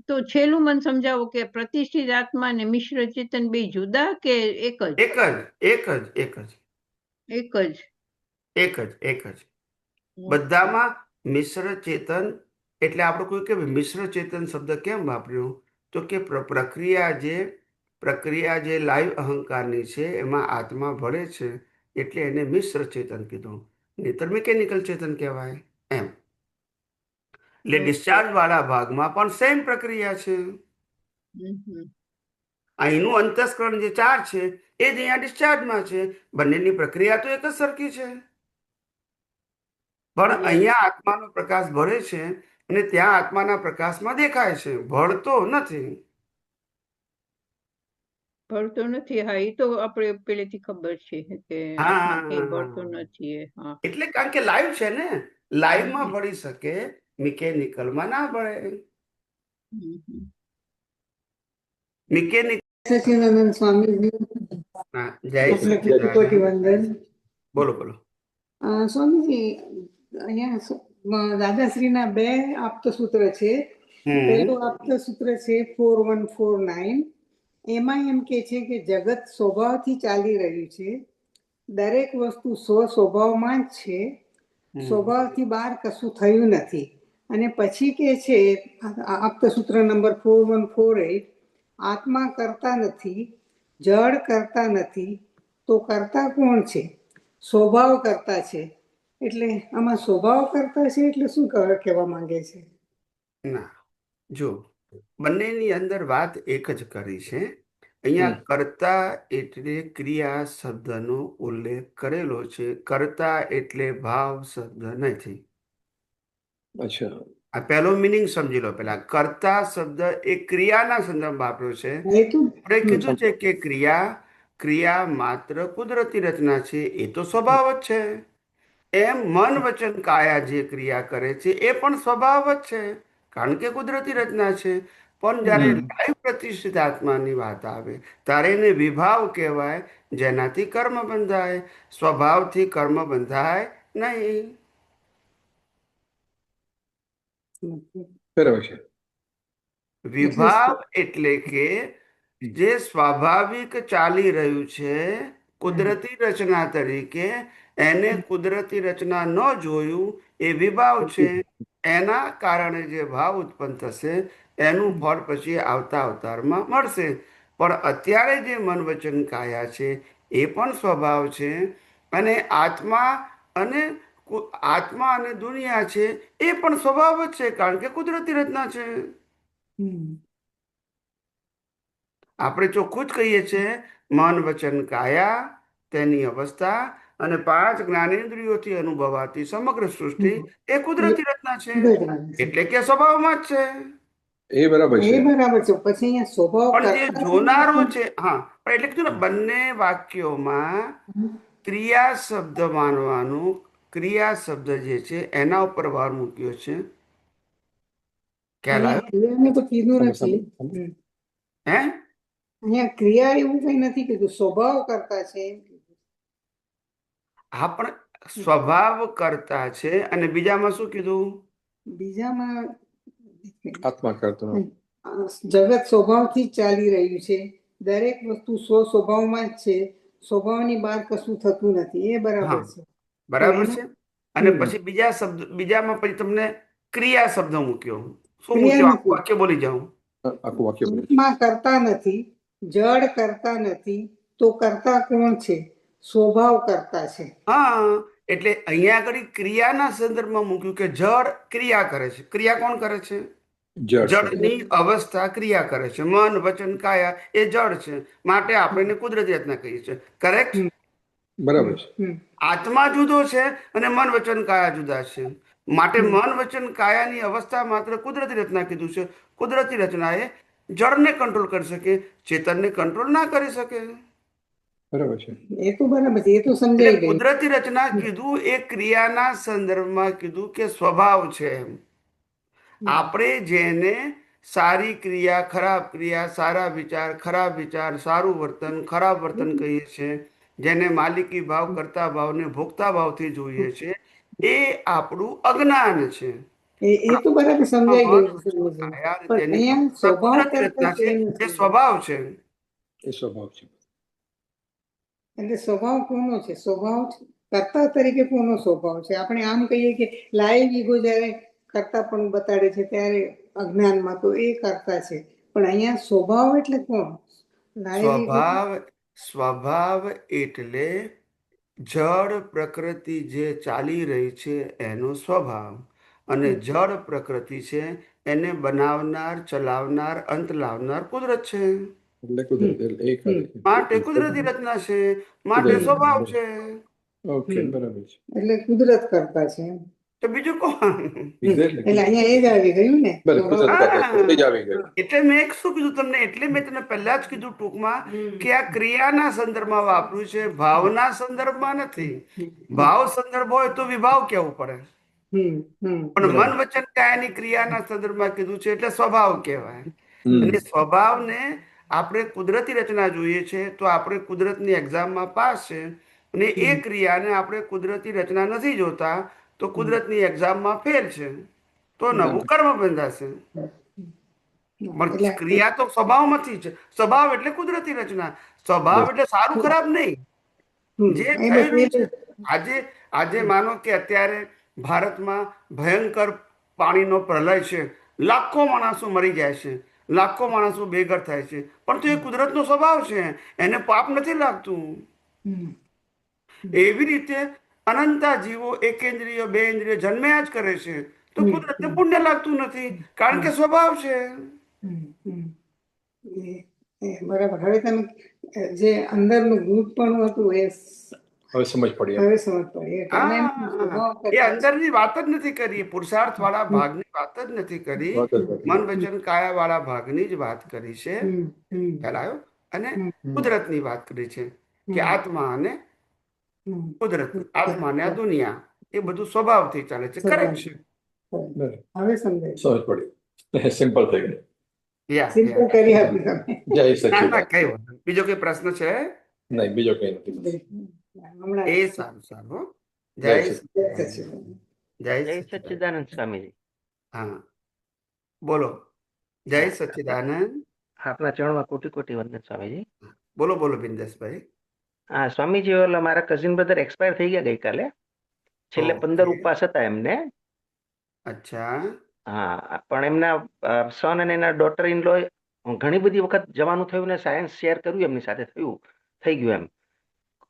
તો છેલ્લું મને સમજાવો કે પ્રતિષ્ઠિત આત્મા અને મિશ્ર ચેતન બે જુદા કે એક જ? એક જ એક જ એક જ એક જ. એક જ બધામાં મિશ્ર ચેતન. એટલે આપણે કોઈ કે મિશ્ર ચેતન શબ્દ કેમ વાપર્યો, તો કે પ્રક્રિયા જે લાઈવ અહંકારની છે એમાં આત્મા ભળે છે, એટલે એને મિશ્ર ચેતન કીધું. નહીતર મિકેનિકલ ચેતન કહેવાય એમ. એટલે ડિસ્ચાર્જ વાળા ભાગમાં પણ સેમ પ્રક્રિયા છે. અહીંનું અંતસ્કરણ જે ચાર્જ છે એ જ અહીંયા ડિસ્ચાર્જમાં છે. બંનેની પ્રક્રિયા તો એક જ સરખી છે, પણ અહીંયા આત્માનો પ્રકાશ ભળે છે અને ત્યાં આત્માના પ્રકાશમાં દેખાય છે, ભળતો નથી. ભળતો નથી, હા, એ તો આપણે પહેલેથી ખબર છે કે આત્મા કઈ ભળતો હા, નથી. હા. એટલે કારણ કે લાઈવ છે ને, લાઈવમાં ભળી શકે, મિકેનિકલમાં ના ભળે. મિકેનિક સચિદાનંદ સ્વામી, જય આપણે સચ્ચિદાનંદ. કોટી વંદન. બોલો બોલો. સ્વામીજી, અહીંયા દાદાશ્રીના બે આપતસૂત્ર છે. પહેલું આપતસૂત્ર છે 4149. એમાં એમ કે છે કે જગત સ્વભાવથી ચાલી રહ્યું છે, દરેક વસ્તુ સ્વભાવમાં જ છે, સ્વભાવથી બહાર કશું થયું નથી. અને પછી કે છે આપતસૂત્ર નંબર 4148, આત્મા કરતા નથી, જળ કરતા નથી, તો કરતા કોણ છે? સ્વભાવ કરતા છે. એટલે આમાં સ્વભાવ કરતા છે એટલે શું કહેવા માંગે છે? ના, જો બંનેની અંદર વાત એક જ કરી છે. અહીંયા કર્તા એટલે ક્રિયા શબ્દનો ઉલ્લેખ કરેલો છે, કર્તા એટલે ભાવ શબ્દ નથી. અચ્છા. આ પહેલો મિનિંગ સમજી લો. પેલા કર્તા શબ્દ એ ક્રિયાના સંદર્ભમાં વાપર્યો છે. એ તો આપણે કીધું છે કે ક્રિયા માત્ર કુદરતી રચના છે, એ તો સ્વભાવ જ છે. એમ મન વચન કાયા જે ક્રિયા કરે છે એ પણ સ્વભાવ જ છે, કારણ કે કુદરતી રચના છે. પણ જ્યારે લાઈવ પ્રતિષ્ઠિત આત્માની વાત આવે ત્યારે એને વિભાવ કહેવાય, જેનાથી કર્મ બંધાય. સ્વભાવથી કર્મ બંધાય નહીં. બરાબર છે. વિભાવ એટલે કે જે સ્વાભાવિક ચાલી રહ્યું છે કુદરતી રચના તરીકે, એને કુદરતી રચના ન જોયું એ વિભાવ છે. એના કારણે જે ભાવ ઉત્પન્ન થશે એનું ફળ પછી આવતા અવતારમાં મળશે. પણ અત્યારે જે મન વચન કાયા છે એ પણ સ્વભાવ છે. અને આત્મા અને દુનિયા છે એ પણ સ્વભાવ જ છે, કારણ કે કુદરતી રચના છે. આપણે ચોખ્ખું જ કહીએ છીએ મન વચન કાયા, તેની અવસ્થા અને 5 જ્ઞાનેન્દ્રિયોથી અનુભવાતી સમગ્ર સૃષ્ટિ એ કુદરતી રચના છે, એટલે કે સ્વભાવમાં જ છે. એ બરાબર એ છે. બરાબર છે. પછી અહીંયા સ્વભાવ પણ જે કરતા જોનારો છે, હા, પણ એટલે કીધું ને, બંને વાક્યોમાં ક્રિયા શબ્દ માનવાનું, ક્રિયા શબ્દ જે છે એના ઉપર ભાર મૂક્યો છે. ખ્યાલ અહીંયા આવ્યો? ક્રિયાને તો કીધું નથી. હે? અહીંયા ક્રિયા એવું કઈ નથી કીધું, સ્વભાવ કરતા છે એમ કીધું. હા, પણ સ્વભાવ કરતા છે. અને બીજામાં શું કીધું? બીજામાં આત્મા કરતો જગત સ્વભાવથી જ ચાલી રહ્યું છે, દરેક વસ્તુ સ્વભાવમાં જ છે, સ્વભાવની બહાર કશું થતું નથી. એ બરાબર હા, છે. બરાબર પણ છે. અને એમાં પછી બીજામાં પછી તમને ક્રિયા શબ્દ મૂક્યો. શું ક્રિયા મૂક્યો? આખું નથી. વાક્ય બોલી જાઉં. આખું વાક્ય બોલે છે. આત્મા કરતા નથી, જડ કરતા નથી, તો કરતા કોણ છે? સ્વભાવ કરતા છે. હા, એટલે અહીંયા આગળ ક્રિયાના સંદર્ભમાં મૂક્યું કે જડ ક્રિયા કરે છે. ક્રિયા કોણ કરે છે? જડ છે. જડની અવસ્થા ક્રિયા કરે છે. મન વચન કાયા એ જડ છે, માટે આપણે એને કુદરતી રચના કહીએ છીએ. કરેક્ટ? બરાબર છે. આત્મા જુદો છે અને મન વચન કાયા જુદા છે, માટે મન વચન કાયાની અવસ્થા માત્ર કુદરતી રચના કીધું છે. કુદરતી રચના એ જળને કંટ્રોલ કરી શકે, ચેતનને કંટ્રોલ ના કરી શકે. બરાબર છે. એ તો બરાબર છે, એ તો એટલે સમજાઈ ગયું. કુદરતી રચના કીધું એ ક્રિયાના સંદર્ભમાં કીધું કે સ્વભાવ છે. આપણે જેને સારી ક્રિયા, ખરાબ ક્રિયા, સારા વિચાર, ખરાબ વિચાર, સારું વર્તન, ખરાબ વર્તન કહીએ છીએ, જેને માલિકી ભાવ, કર્તા ભાવ ને ભોગતા ભાવથી જોઈએ છે, એ આપણું અજ્ઞાન છે. એ તો બરાબર સમજાઈ ગયું છે. કાયા અને પણ તેની અહીંયા અવસ્થા સ્વભાવ કુદરતી કરતા રચના છે છે, એમ એ નથી. સ્વભાવ છે. એ સ્વભાવ છે. એટલે સ્વભાવ કોનો છે? સ્વભાવ કર્તા તરીકે કોનો સ્વભાવ છે? આપણે આમ કહીએ કે લાઈવ ઈગો જ્યારે કરતા પણ બતાડે છે ત્યારે અજ્ઞાનમાં, તો એ કરતા છે. પણ અહીંયા સ્વભાવ એટલે કોણ? લાઈવ ઈગો સ્વભાવ એટલે જળ પ્રકૃતિ જે ચાલી રહી છે એનો સ્વભાવ. અને જળ પ્રકૃતિ છે એને બનાવનાર, ચલાવનાર, અંત લાવનાર કુદરત છે. એટલે કુદરત એટલે એ કરે છે. માટે કુદરતી રચના છે, માટે સ્વભાવ છે. ઓકે, બરાબર છે. એટલે કુદરત કરતા છે એમ. તો બીજું કોણ? Exactly. એટલે અહીંયા એ જ આવી ગયું ને. બરાબર, કુદરત કરતા છે. એ જ આવી ગયું. એટલે મેં શું કીધું તમને? એટલે મેં તમને પહેલા જ કીધું ટૂંકમાં કે આ ક્રિયાના સંદર્ભમાં વાપર્યું છે, ભાવના સંદર્ભમાં નથી. ભાવ સંદર્ભ હોય તો વિભાવ કેવું પડે, પણ મન વચન કાયાની ક્રિયાના સંદર્ભમાં કીધું છે એટલે સ્વભાવ કહેવાય. અને સ્વભાવને આપણે કુદરતી રચના જોઈએ છે તો આપણે કુદરતની એક્ઝામમાં પાસ છે, અને એ ક્રિયાને આપણે કુદરતી રચના નથી જોતા તો કુદરતની એક્ઝામમાં ફેલ છે, તો નવું કર્મ બંધાશે. પણ ક્રિયા તો સ્વભાવમાંથી છે. સ્વભાવ એટલે કુદરતી રચના. સ્વભાવ એટલે સારું ખરાબ નહીં, જે થઈ રહ્યું છે. આજે માનો કે અત્યારે ભારતમાં ભયંકર પાણીનો પ્રલય છે, લાખો માણસો મરી જાય છે, લાખો માણસો બેઘર થાય છે, પણ તો એ કુદરતનો સ્વભાવ છે, એને પાપ નથી લાગતું. એવી રીતે અનંતા જીવો એકેન્દ્રિય, બે ઇન્દ્રિય જન્મ્યા જ કરે છે, તો કુદરતને પુણ્ય લાગતું નથી, કારણ કે સ્વભાવ છે. બરાબર. હવે તમે જે અંદરનું ગૂઢપણું હતું એ હવે સમજ પડી એમ. હવે સમજ પડી એટલે અમે એમ હા, કીધું, એ અંદરની વાત જ નથી કરી, પુરુષાર્થ વાળા ભાગની વાત જ નથી કરી, વાત જ નથી. મન વચન કાયા વાળા ભાગની જ વાત કરી છે. ખ્યાલ આવ્યો? અને કુદરતની વાત કરી છે કે આત્મા અને કુદરત, આત્મા અને આ દુનિયા, એ બધું સ્વભાવથી ચાલે છે. કરેક્ટ છે. બરાબર. હવે સમજાય, સમજ પડી. સિમ્પલ થઈ ગયું. યા, સિમ્પલ યા. કરી આપ્યું તમે. જય ના ના, સચિદાનંદ. કઈ વાંધો નહીં. બીજો કોઈ પ્રશ્ન છે? નહીં, બીજો કઈ નથી. હમણાં એ સારું સારું હો. જય જય સચિદાનંદ. જય સચ્ચિદાનંદ. સચ્ચિદાનંદ. જય જય સચ્ચિદાનંદ. સચ્ચિદાનંદ સ્વામીજી. હા, બોલો. જય હા, સચ્ચિદાનંદ. આપના ચરણમાં કોટી કોટી વંદન સ્વામીજી. બોલો બોલો બિંદેશભાઈ. હા સ્વામીજી, ઓલા મારા કઝિન બ્રધર એક્સપાયર થઈ ગયા ગઈકાલે. છેલ્લે 15 ઓકે. ઉપવાસ હતા એમને. અચ્છા. હા, પણ એમના સન અને એના ડોટર ઇન લો ઘણી બધી વખત જવાનું થયું ને સાયન્સ શેર કર્યું એમની સાથે થઈ ગયું એમ.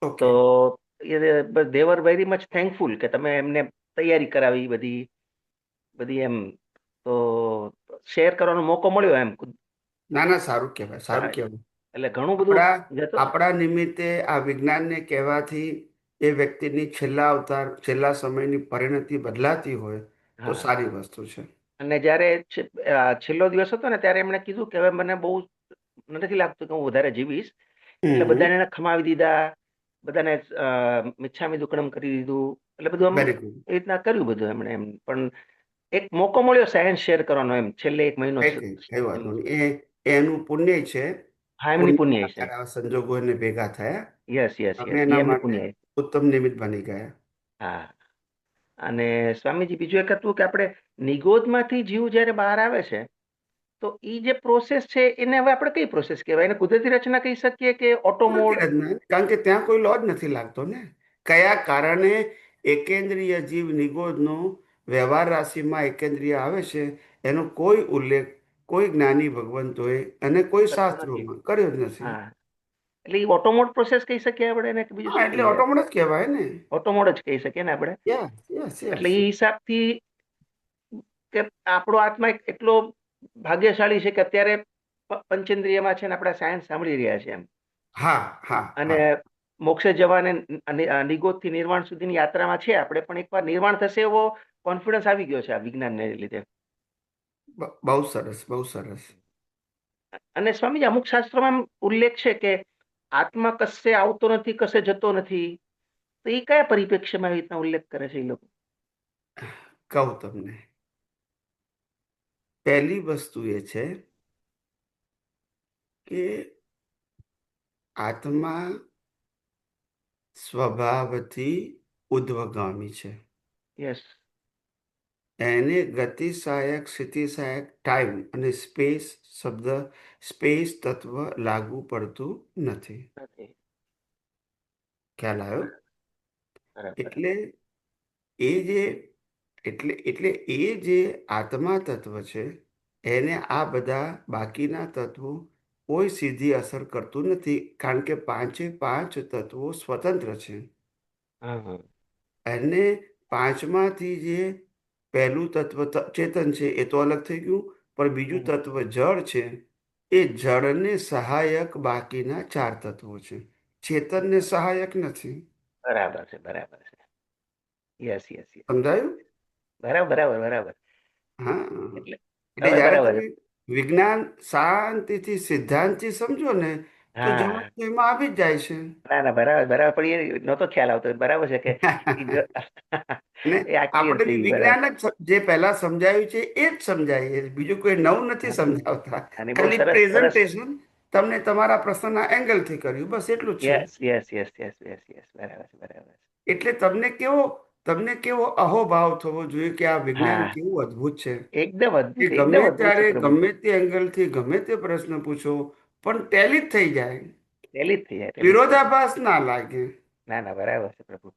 ઓકે. તો દે વર વેરી મચ થેન્કફુલ કે તમે એમને તૈયારી કરાવી બધી એમ. તો શેર કરવાનો મોકો મળ્યો એમ. ના ના, સારું કહેવાય, સારું કહેવાય. એટલે ઘણું બધું જતું. આપણા નિમિત્તે આ વિજ્ઞાનને કહેવાથી એ વ્યક્તિની છેલ્લા અવતાર, છેલ્લા સમયની પરિણતિ બદલાતી હોય તો હા, સારી વસ્તુ છે. અને જયારે છેલ્લો દિવસ હતો ને ત્યારે એમણે કીધું કે હવે મને બહુ નથી લાગતું કે હું વધારે જીવીશ, એટલે બધાને એને ખમાવી દીધા, બધાને મિચ્છામી દુક્કડમ કરી દીધું, એટલે બધું આમ વેરી ગુડ. એ રીતના કર્યું બધું એમણે એમ. પણ એક મોકો મળ્યો સાયન્સ શેર કરવાનો એમ છેલ્લે 1 મહિનો. કઈ વાંધો નહીં. એનું પુણ્ય છે. હા, એમની પુણ્ય છે. અત્યારે આવા સંજોગો એને ભેગા થયા. યસ યસ તમે યસ, એના એમની માટે પુણ્ય. ઉત્તમ નિમિત્ત બની ગયા. હા. અને સ્વામીજી બીજું એક હતું કે આપણે નિગોદમાંથી જીવ જયારે બહાર આવે છે તો એ જે પ્રોસેસ છે એને હવે આપણે કઈ પ્રોસેસ કહેવાય? એને કુદરતી રચના કહી શકીએ કે ઓટોમોડ? કારણ કે ત્યાં કોઈ લો જ નથી લાગતો ને. કયા કારણે એકેન્દ્રીય જીવ નિગોદનો વ્યવહાર રાશિમાં એકેન્દ્રીય આવે છે એનો કોઈ ઉલ્લેખ કોઈ જ્ઞાની ભગવંતોએ અને કોઈ શાસ્ત્રોમાં કર્યો જ નથી. હા, એટલે એ ઓટોમોડ પ્રોસેસ કહી શકીએ આપણે એને, કે બીજું હા, શું એટલે કહીએ? ઓટોમેટિક જ કહેવાય ને. ઓટોમોડ જ કહી શકીએ ને આપણે. યસ યસ એટલે યસ. એ હિસાબથી કે આપણો આત્મા એટલો ભાગ્યશાળી છે કે અત્યારે પંચેન્દ્રિયમાં છે ને આપણે સાયન્સ સાંભળી રહ્યા છે એમ. હા હા. અને મોક્ષે જવાને નિગોદથી નિર્વાણ સુધીની યાત્રામાં છે આપણે, પણ એકવાર નિર્વાણ થશે એવો કોન્ફિડન્સ આવી ગયો છે આ વિજ્ઞાનને લીધે. બહુ સરસ, બહુ સરસ. અને સ્વામીજી, અમુક શાસ્ત્રોમાં એમ ઉલ્લેખ છે કે આત્મા કશે આવતો નથી, કશે જતો નથી. તો એ કયા પરિપ્રેક્ષ્યમાં આવી રીતના ઉલ્લેખ કરે છે એ લોકો? કહું તમને. પહેલી વસ્તુ એ છે કે આત્મા સ્વભાવથી ઉદ્ધવગામી છે. યસ. એને ગતિ સહાયક, સ્થિતિ સહાયક, ટાઈમ અને સ્પેસ શબ્દ, સ્પેસ તત્વ લાગુ પડતું નથી. ખ્યાલ આવ્યો? એટલે એ જે એ જે આત્મા તત્વ છે એને આ બધા બાકીના તત્વો કોઈ સીધી અસર કરતું નથી, કારણ કે પાંચે પાંચ તત્વો સ્વતંત્ર છે. અને પાંચમાંથી જે પહેલું તત્વ ચેતન છે એ તો અલગ થઈ ગયું, પણ બીજું તત્વ જળ છે. એ જળને સહાયક બાકીના 4 તત્વો છે, ચેતનને સહાયક નથી. બરાબર છે, બરાબર છે. યસ યસ યસ, સમજાયું? બરાબર બરાબર બરાબર. હા. એટલે એટલે હવે જ્યારે બરાબર તમે છે. વિજ્ઞાન શાંતિથી સિદ્ધાંતથી સમજો ને તો હા, જવાબ તો એમાં આવી જ જાય છે. ના ના, બરાબર બરાબર. પણ એ નહોતો ખ્યાલ આવતો. બરાબર છે કે ને એ આ clear આપણે થઈ ગયું. વિજ્ઞાન બરાબર. જ જે પહેલા સમજાયું છે એ જ સમજાય, બીજું કોઈ નવું નથી સમજાવતા. અને બહુ ખાલી સરસ સરસ. પ્રેઝન્ટેશન તમને તમારા પ્રશ્નના એંગલથી કર્યું, બસ એટલું જ છે. Yes yes yes yes yes yes, બરાબર છે, બરાબર છે. એટલે તમને કેવો અહોભાવ થવો જોઈએ કે આ વિજ્ઞાન હા, કેવું અદ્ભુત છે. એકદમ એ અદ્ભુત, ગમે એકદમ અદ્ભુત ત્યારે છે પ્રભુ. ગમે તે એંગલથી ગમે તે પ્રશ્ન પૂછો પણ ટેલી જ થઈ જાય, પહેલી જ થઈ જાય, પહેલી જ થઈ જાય. વિરોધાભાસ ના લાગે. ના ના, બરાબર છે પ્રભુ.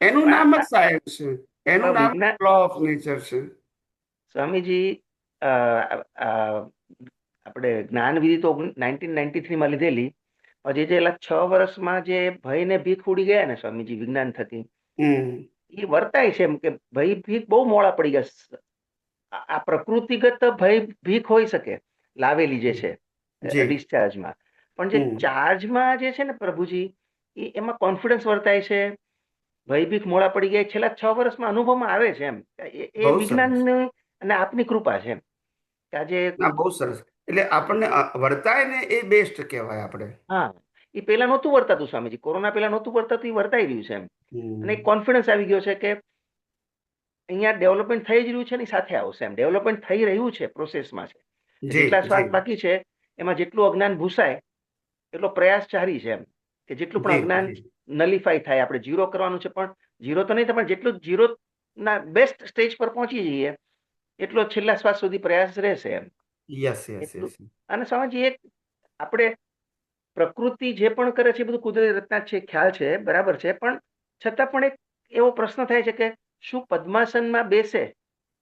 એનું નામ જ સાયન્સ છે, એનું નામ વિજ્ઞાન લો ઓફ નેચર છે. સ્વામીજી, આપણે જ્ઞાન વિધિ તો 1993માં લીધેલી. પછી જે 6 વર્ષમાં જે ભય ને ભીખ ઉડી ગયા ને સ્વામીજી વિજ્ઞાન થકી, એ વર્તાય છે એમ કે ભય ભીખ બહુ મોડા પડી ગયા. આ પ્રકૃતિગત ભય ભીખ હોઈ શકે લાવેલી જે છે ડિસ્ચાર્જમાં, પણ જે ચાર્જમાં જે છે ને પ્રભુજી, એમાં કોન્ફિડન્સ વર્તાય છે. ભયભીત મોડા પડી ગયા એ છેલ્લા 6 વર્ષમાં અનુભવમાં આવે છે એમ એ બહુ વિજ્ઞાન સરસ. અને આપની કૃપા છે એમ કે આજે ના, બહુ સરસ. એટલે આપણને વર્તાય ને એ બેસ્ટ કહેવાય આપણે. હા એ પહેલા નહોતું વર્તાતું સ્વામીજી, કોરોના પહેલા નહોતું વર્તાતું, એ વર્તાઈ રહ્યું છે એમ. અને એક કોન્ફિડન્સ આવી ગયો છે કે અહીંયા ડેવલપમેન્ટ થઈ જ રહ્યું છે ને સાથે આવશે એમ. ડેવલપમેન્ટ થઈ રહ્યું છે, પ્રોસેસમાં છે. જી જેટલા શ્વાસ જી બાકી છે એમાં જેટલું અજ્ઞાન ભૂસાય એટલો પ્રયાસ જારી છે એમ, કે જેટલું પણ જી અજ્ઞાન જી નલિફાઈ થાય. આપણે ઝીરો કરવાનું છે, પણ ઝીરો તો નહીં થાય, પણ જેટલું ઝીરો ના બેસ્ટ સ્ટેજ પર પહોંચી જઈએ એટલો છેલ્લા શ્વાસ સુધી પ્રયાસ રહેશે એમ. યસ યસ એટલું. યસ. અને સ્વામીજી એક આપણે પ્રકૃતિ જે પણ કરે છે એ બધું કુદરતી રચના છે, ખ્યાલ છે, બરાબર છે, પણ છતાં પણ એક એવો પ્રશ્ન થાય છે કે શું પદ્માસનમાં બેસે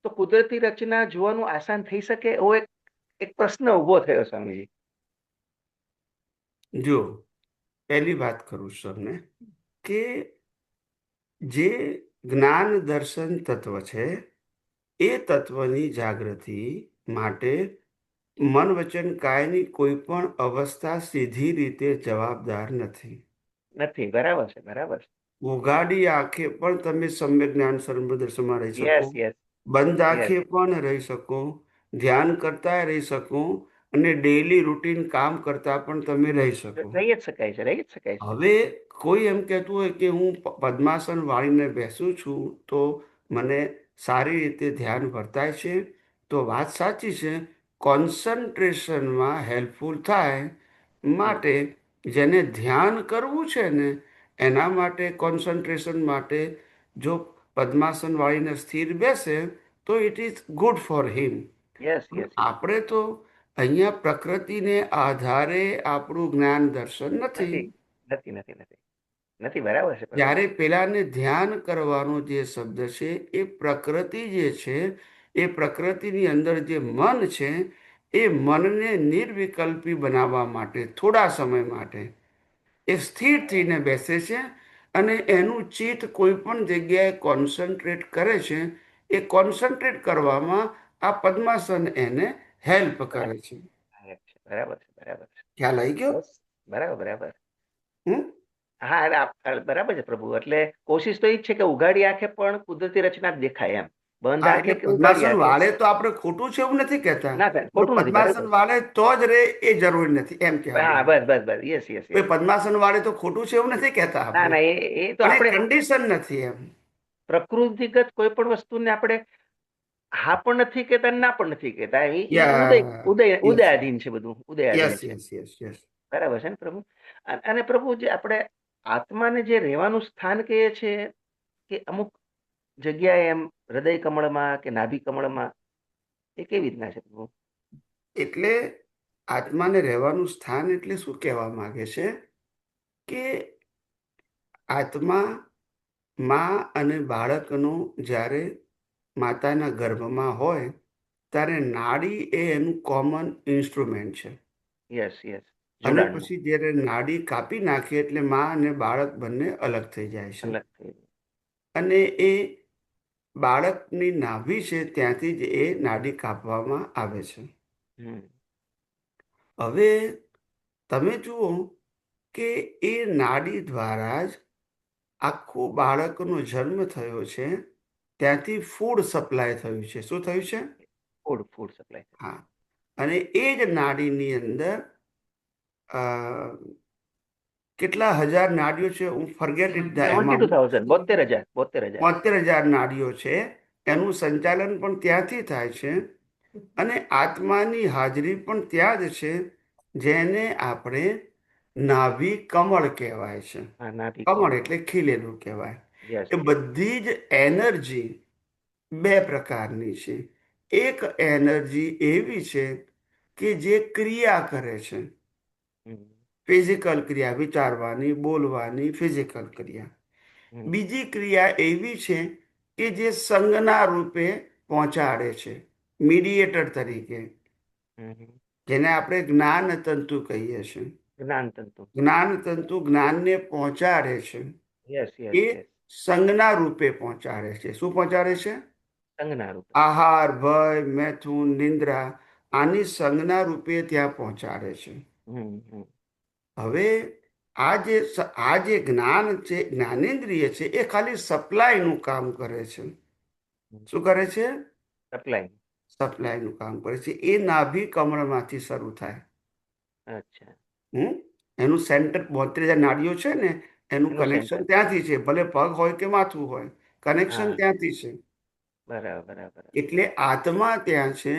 તો કુદરતી રચના જોવાનું આસાન થઈ શકે? એવો એક પ્રશ્ન ઉભો થયો સ્વામીજી. જો પહેલી વાત કરું છું તમને કે જે જ્ઞાન દર્શન તત્વ છે એ તત્વની જાગૃતિ માટે મન વચન કાયની કોઈ પણ અવસ્થા સીધી રીતે જવાબદાર નથી. નથી, બરાબર છે, બરાબર છે. ઉઘાડી આંખે પણ તમે સમ્યક જ્ઞાન સર્વદર્શનમાં રહી શકો, યસ યસ બંધ યસ. આંખે પણ રહી શકો, ધ્યાન કરતા રહી શકો, અને ડેઈલી રૂટીન કામ કરતા પણ તમે રહી શકો. રહી જ શકાય છે, રહી જ શકાય છે. હવે કોઈ એમ કહેતું હોય કે હું પદ્માસન વાળીને બેસું છું તો મને સારી રીતે ધ્યાન વર્તાય છે, તો વાત સાચી છે. કોન્સન્ટ્રેશનમાં હેલ્પફુલ થાય માટે જેને ધ્યાન કરવું છે ને એના માટે, કોન્સન્ટ્રેશન માટે જો પદ્માસન વાળીને સ્થિર બેસે તો it is good for him. Yes yes. આપણે તો અહીંયા પ્રકૃતિને આધારે આપણું જ્ઞાન દર્શન નથી. નથી નથી નથી નથી નથી, બરાબર છે પ્રભુ. જ્યારે પેલાને ધ્યાન કરવાનો જે શબ્દ છે એ પ્રકૃતિ જે છે એ પ્રકૃતિની અંદર જે મન છે એ મનને નિર્વિકલ્પી બનાવવા માટે થોડા સમય માટે એ સ્થિર થઈને બેસે છે અને એનું ચિત્ત કોઈ પણ જગ્યાએ કોન્સન્ટ્રેટ કરે છે. એ કોન્સન્ટ્રેટ કરવામાં આ પદ્માસન એને હેલ્પ કરે છે. બરાબર છે, બરાબર છે. ખ્યાલ આવી ગયો? બસ, બરાબર બરાબર. હમ હા એટલે બરાબર છે પ્રભુ. એટલે કોશિશ તો એ જ છે કે ઉઘાડી આંખે પણ કુદરતી રચના જ દેખાય એમ. બંધ હા, આંખે એટલે કે ઉઘાડી પદ્માસન આંખે વાળે તો આપણે ખોટું છે એવું નથી કહેતા, ના થાય, પણ ખોટું નથી, બરાબર. પદ્માસન વાળે તો જ રે એ જરૂરી નથી એમ કહેવા હા, માંગુ. બસ બસ બસ, યસ યસ કોઈ યસ. પદ્માસન વાળે તો ખોટું છે એવું નથી કહેતા ના આપણે, ના એ તો પણ એ આપણે કન્ડિશન નથી એમ. પ્રકૃતિગત કોઈ પણ વસ્તુને આપણે હા પણ નથી કહેતા, ના પણ નથી કહેતા. એ ઉદય યા ઉદય યસ ઉદયાધીન છે, બધું ઉદયાધીન યસ છે. Yes yes yes. બરાબર છે ને પ્રભુ. અને પ્રભુ જે આપણે આત્માને જે રહેવાનું સ્થાન કહીએ છીએ કે અમુક જગ્યાએ એમ હૃદય કમળમાં કે નાભી કમળમાં, એ કેવી રીતના છે પ્રભુ? એટલે આત્માને રહેવાનું સ્થાન એટલે શું કહેવા માંગે છે કે આત્મા માં અને બાળકનું જ્યારે માતાના ગર્ભમાં હોય ત્યારે નાડી એ એનું કોમન ઇન્સ્ટ્રુમેન્ટ છે. Yes yes. અને જોડાણનું. પછી જ્યારે નાડી કાપી નાખે એટલે માં અને બાળક બંને અલગ થઈ જાય છે. અલગ થઈ. અને એ બાળકની નાભી છે ત્યાંથી જ એ નાડી કાપવામાં આવે છે. હમ. હવે તમે જુઓ કે એ નાડી દ્વારા જ આખું બાળકનો જન્મ થયો છે, ત્યાંથી ફૂડ સપ્લાય થયું છે. શું થયું છે? Food supply. હા. અને એ જ નાડીની અંદર અ, કેટલા હજાર નાડીઓ છે હું ફરગેટ ઇટ ધ 72,000, એમાઉન્ટ. 72,000, 72,000. 72,000 નાડીઓ છે. એનું સંચાલન પણ ત્યાંથી થાય છે અને આત્માની હાજરી પણ ત્યાં જ છે, જેને આપણે નાભી કમળ કહેવાય છે. હા, નાભી કમળ કમળ. એટલે ખીલેલું કહેવાય. યસ એ બધી જ એનર્જી બે પ્રકારની છે. એક એનર્જી એવી છે કે જે ક્રિયા કરે છે, ફિઝિકલ ક્રિયા, વિચારવાની, બોલવાની ફિઝિકલ ક્રિયા. બીજી ક્રિયા એવી છે કે જે સંજ્ઞા રૂપે પહોંચાડે છે, મીડિયેટર તરીકે, જેને આપણે જ્ઞાન તંતુ કહીએ છીએ. જ્ઞાન તંતુ. જ્ઞાન તંતુ જ્ઞાનને પહોંચાડે છે. યસ યસ એ યસ. સંજ્ઞા રૂપે પહોંચાડે છે. શું પહોંચાડે છે? સંજ્ઞા રૂપે. આહાર, ભય, મૈથુન, નિંદ્રા, આની સંજ્ઞા રૂપે ત્યાં પહોંચાડે છે. હમ હમ. હવે આ જે જ્ઞાન છે, જ્ઞાનેન્દ્રિય છે, એ ખાલી સપ્લાયનું કામ કરે છે. શું કરે છે? સપ્લાય. સપ્લાયનું કામ કરે છે. એ નાભી કમળમાંથી શરૂ થાય. અચ્છા. એનું સેન્ટર 32,000 નાડીઓ છે ને, એનું એનું કનેક્શન center. ત્યાંથી છે. ભલે પગ હોય કે માથું હોય, કનેક્શન હા. ત્યાંથી છે. બરાબર બરાબર. એટલે આત્મા ત્યાં છે.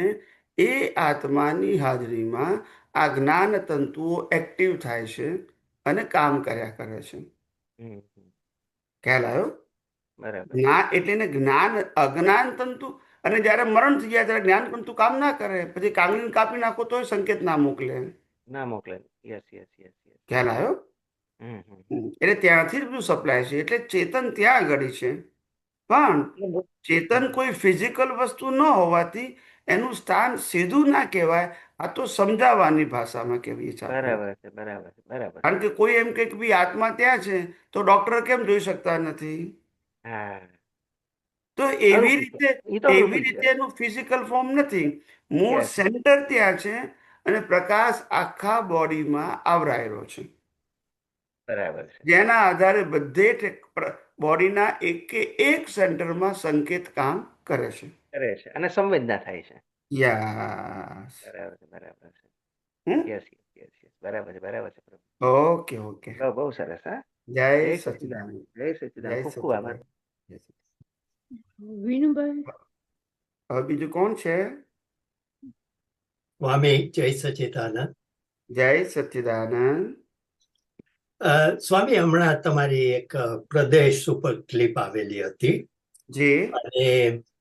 એ આત્માની હાજરીમાં આ જ્ઞાન તંતુઓ એક્ટિવ થાય છે અને કામ કર્યા કરે છે. હમ હમ. ખ્યાલ આવ્યો? બરાબર. જ્ઞાન એટલે એને જ્ઞાન અજ્ઞાન તંતુ. અને જ્યારે મરણ થઈ જાય ત્યારે જ્ઞાન તંતુ કામ ના કરે, પછી કાંગળીને કાપી નાખો તોય સંકેત ના મોકલે. ના મોકલે. Yes yes yes yes. ખ્યાલ આવ્યો? હમ હમ. એટલે ત્યાંથી જ બધું સપ્લાય છે. એટલે ચેતન ત્યાં આગળ છે, પણ ચેતન કોઈ ફિઝિકલ વસ્તુ ન હોવાથી એનું સ્થાન સીધું ના કહેવાય. આ તો સમજાવવાની ભાષામાં કહેવીએ છીએ આપણે. બરાબર છે બરાબર છે બરાબર. કારણ કે કોઈ એમ કહે કે ભાઈ આત્મા ત્યાં છે, તો ડોક્ટર કેમ જોઈ શકતા નથી? હા. તો એવી અરૂપી છે. રીતે એ તો અરૂપી છે. એનું ફિઝિકલ ફોર્મ નથી. મૂળ Yes. સેન્ટર ત્યાં છે અને પ્રકાશ આખા બોડીમાં આવરાયેલો છે, બરાબર છે. જેના આધારે બધે બોડીના એકે એક સેન્ટરમાં સંકેત કામ કરે છે. કરે છે અને સંવેદના થાય છે. યસ. બરાબર છે બરાબર છે. હમ? Yes yes yes yes. બરાબર છે બરાબર છે. Okay okay. બહુ બહુ સરસ. હા. જય જય સચિદાનંદ. સચ્ચિદાનંદ. જય જય સચ્ચિદાનંદ. ખૂબ ખૂબ આભાર. સચિદાનંદ. જય સચિદાનંદ. વિનુભાઈ, હવે બીજું કોણ છે? સ્વામી જય સચિદાનંદ. જય સચિદાનંદ. સ્વામી, હમણાં તમારી એક પ્રદેશ ઉપર ક્લિપ આવેલી હતી જી. અને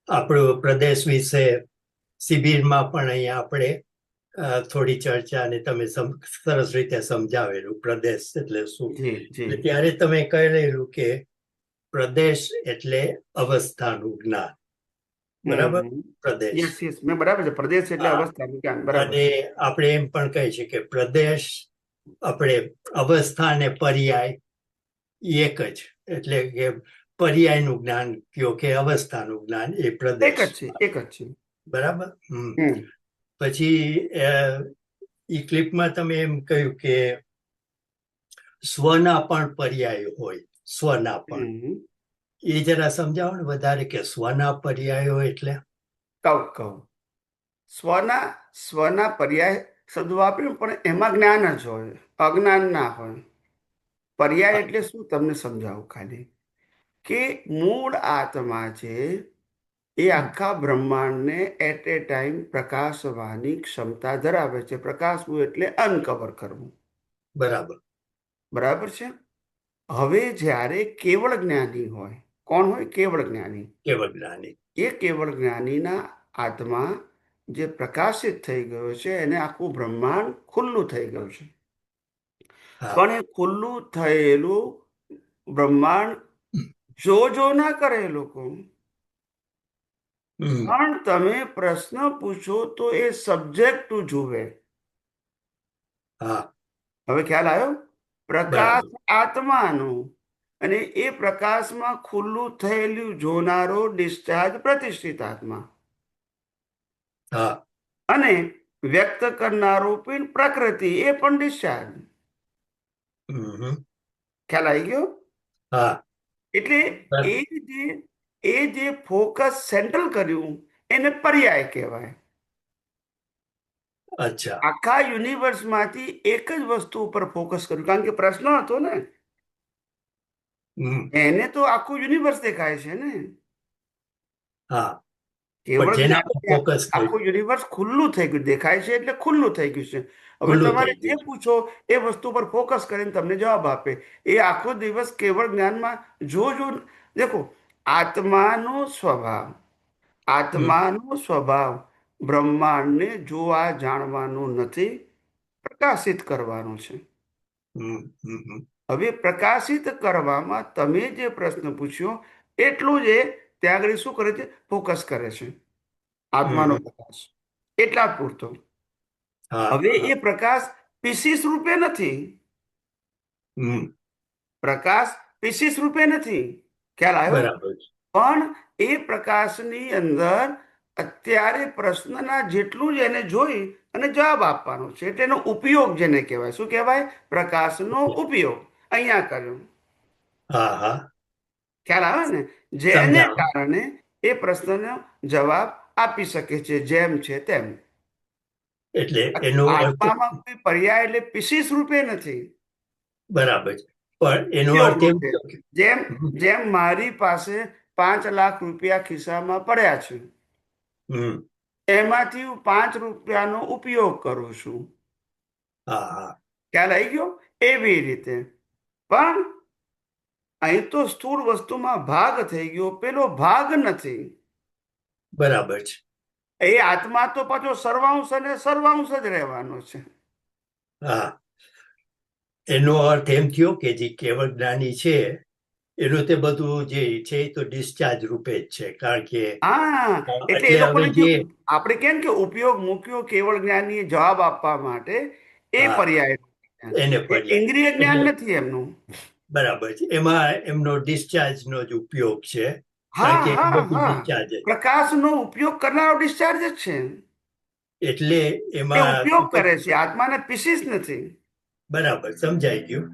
આપણું પ્રદેશ વિશે શિબિરમાં પણ અહીંયા આપણે થોડી ચર્ચા અને તમે સરસ રીતે સમજાવેલું પ્રદેશ એટલે શું. જી જી. ત્યારે તમે કહેલું કે પ્રદેશ એટલે અવસ્થાનું જ્ઞાન. બરાબર? પ્રદેશ. યસ યસ, મેં બરાબર છે. પ્રદેશ એટલે હા. અવસ્થાનું જ્ઞાન. બરાબર. અને આપણે એમ પણ કહી છીએ કે પ્રદેશ આપણે અવસ્થા અને પર્યાય એક જ, એટલે કે પર્યાયનું જ્ઞાન કયો કે અવસ્થાનું જ્ઞાન એ એક પ્રદેશ. જ છે, એક જ છે. બરાબર. પછી એ ક્લિપમાં તમે એમ કહ્યું કે સ્વના પણ પર્યાય હોય, સ્વના પણ. એ જરા સમજાવો ને વધારે કે સ્વના પર્યાયો એટલે. કહું સ્વના પર્યાય શબ્દ વાપર્યું, પણ એમાં જ્ઞાન જ હોય, અજ્ઞાન ના હોય. પર્યાય એટલે શું તમને સમજાવું ખાલી, કે મૂળ આત્મા છે એ આખા બ્રહ્માંડને એટ એ ટાઈમ પ્રકાશવાની ક્ષમતા ધરાવે છે. પ્રકાશવું એટલે અનકવર કરવું. બરાબર. બરાબર છે. હવે જ્યારે કેવળ જ્ઞાની હોય, કોણ હોય? કેવળ જ્ઞાની. કેવળ જ્ઞાની. એ કેવળ જ્ઞાનીના આત્મા જે પ્રકાશિત થઈ ગયો છે, એને આખું બ્રહ્માંડ ખુલ્લું થઈ ગયું છે. પણ એ ખુલ્લું થયેલું બ્રહ્માંડ જો ના કરે લોકો. પણ તમે પ્રશ્ન પૂછો તો એ સબ્જેક્ટ જુએ. હવે ખ્યાલ આવ્યો? પ્રકાશ આત્માનો, અને એ પ્રકાશમાં ખુલ્લું થયેલું જોનારો ડિસ્ચાર્જ પ્રતિષ્ઠિત આત્મા, અને વ્યક્ત કરનારો પણ પ્રકૃતિ, એ પણ ડિસ્ચાર્જ. ખ્યાલ આવી ગયો? એટલે એ જે ફોકસ સેન્ટ્રલ કર્યું એને પર્યાય કહેવાય. આખા યુનિવર્સ માંથી એક જ વસ્તુ ઉપર ફોકસ કર્યું, કારણ કે પ્રશ્ન હતો ને, એને તો આખું યુનિવર્સ દેખાય છે ને. કેવળ આખું યુનિવર્સ ખુલ્લું થઈ ગયું દેખાય છે, એટલે ખુલ્લું થઈ ગયું છે. હવે તમારે જે પૂછો એ વસ્તુ પર ફોકસ કરીને તમને જવાબ આપે. એ આખો દિવસ કેવળ જ્ઞાનમાં જો દેખો, આત્માનો સ્વભાવ બ્રહ્માંડને જોવા જાણવાનું નથી, પ્રકાશિત કરવાનું છે. હવે પ્રકાશિત કરવામાં તમે જે પ્રશ્ન પૂછ્યો એટલું જ ત્યાં આગળ શું કરે છે? ફોકસ કરે છે. આત્માનો પ્રકાશ એટલા જ પૂરતો. હવે એ પ્રકાશ પીસીસ રૂપે નથી. પ્રકાશ પીસીસ રૂપે નથી. ખ્યાલ આવ્યો? પણ એ પ્રકાશની અંદર અત્યારે પ્રશ્નના જેટલું જ એને જોઈ અને જવાબ આપવાનો છે. એટલે એનો ઉપયોગ જેને કહેવાય, શું કહેવાય? પ્રકાશનો ઉપયોગ અહીંયા કર્યો. હા હા ખ્યાલ આવે ને? જેને સમજાણું. કારણે એ પ્રશ્નનો જવાબ આપી શકે છે, જેમ છે તેમ. એટલે એનો અર્થ આત્મામાં કોઈ પર્યાય એટલે વિશેષ રૂપે નથી, બરાબર છે. પણ એનો ઉપયોગ અર્થ એમ રૂપે. થયો કે જેમ જેમ મારી પાસે 5 લાખ રૂપિયા ખિસ્સામાં પડ્યા છે, હમ એમાંથી હું 5 રૂપિયાનો ઉપયોગ કરું છું. હા હા ખ્યાલ આવી ગયો? એવી રીતે. પણ અહીં તો સ્થૂળ વસ્તુમાં ભાગ થઈ ગયો, પેલો ભાગ નથી. બરાબર છે. એ આત્મા તો પાછો સર્વાંશ અને સર્વાંશ જ રહેવાનો છે. હા એનો અર્થ એમ થયો કે જે કેવળ જ્ઞાની છે એનું તે બધું જે છે એ તો ડિસ્ચાર્જ રૂપે જ છે. કારણ કે હા, એટલે એ એટલે હવે લોકોને જે જે આપણે કેમ કે ઉપયોગ મૂક્યો કેવળ જ્ઞાનીએ જવાબ આપવા માટે, એ હા પર્યાય જ્ઞાન. એને એ પર્યાય ઇન્દ્રિય જ્ઞાન એટલે નથી એમનું. બરાબર છે. એમાં એમનો ડિસ્ચાર્જનો જ ઉપયોગ છે. કારણ હા કે એ હા બધું હા, ડિસ્ચાર્જ જ પ્રકાશનો ઉપયોગ કરનારો ડિસ્ચાર્જ જ છે. એટલે એ એમાં ઉપયોગ કરે છે, આત્માને પીસીસ નથી. બરાબર સમજાઈ ગયું.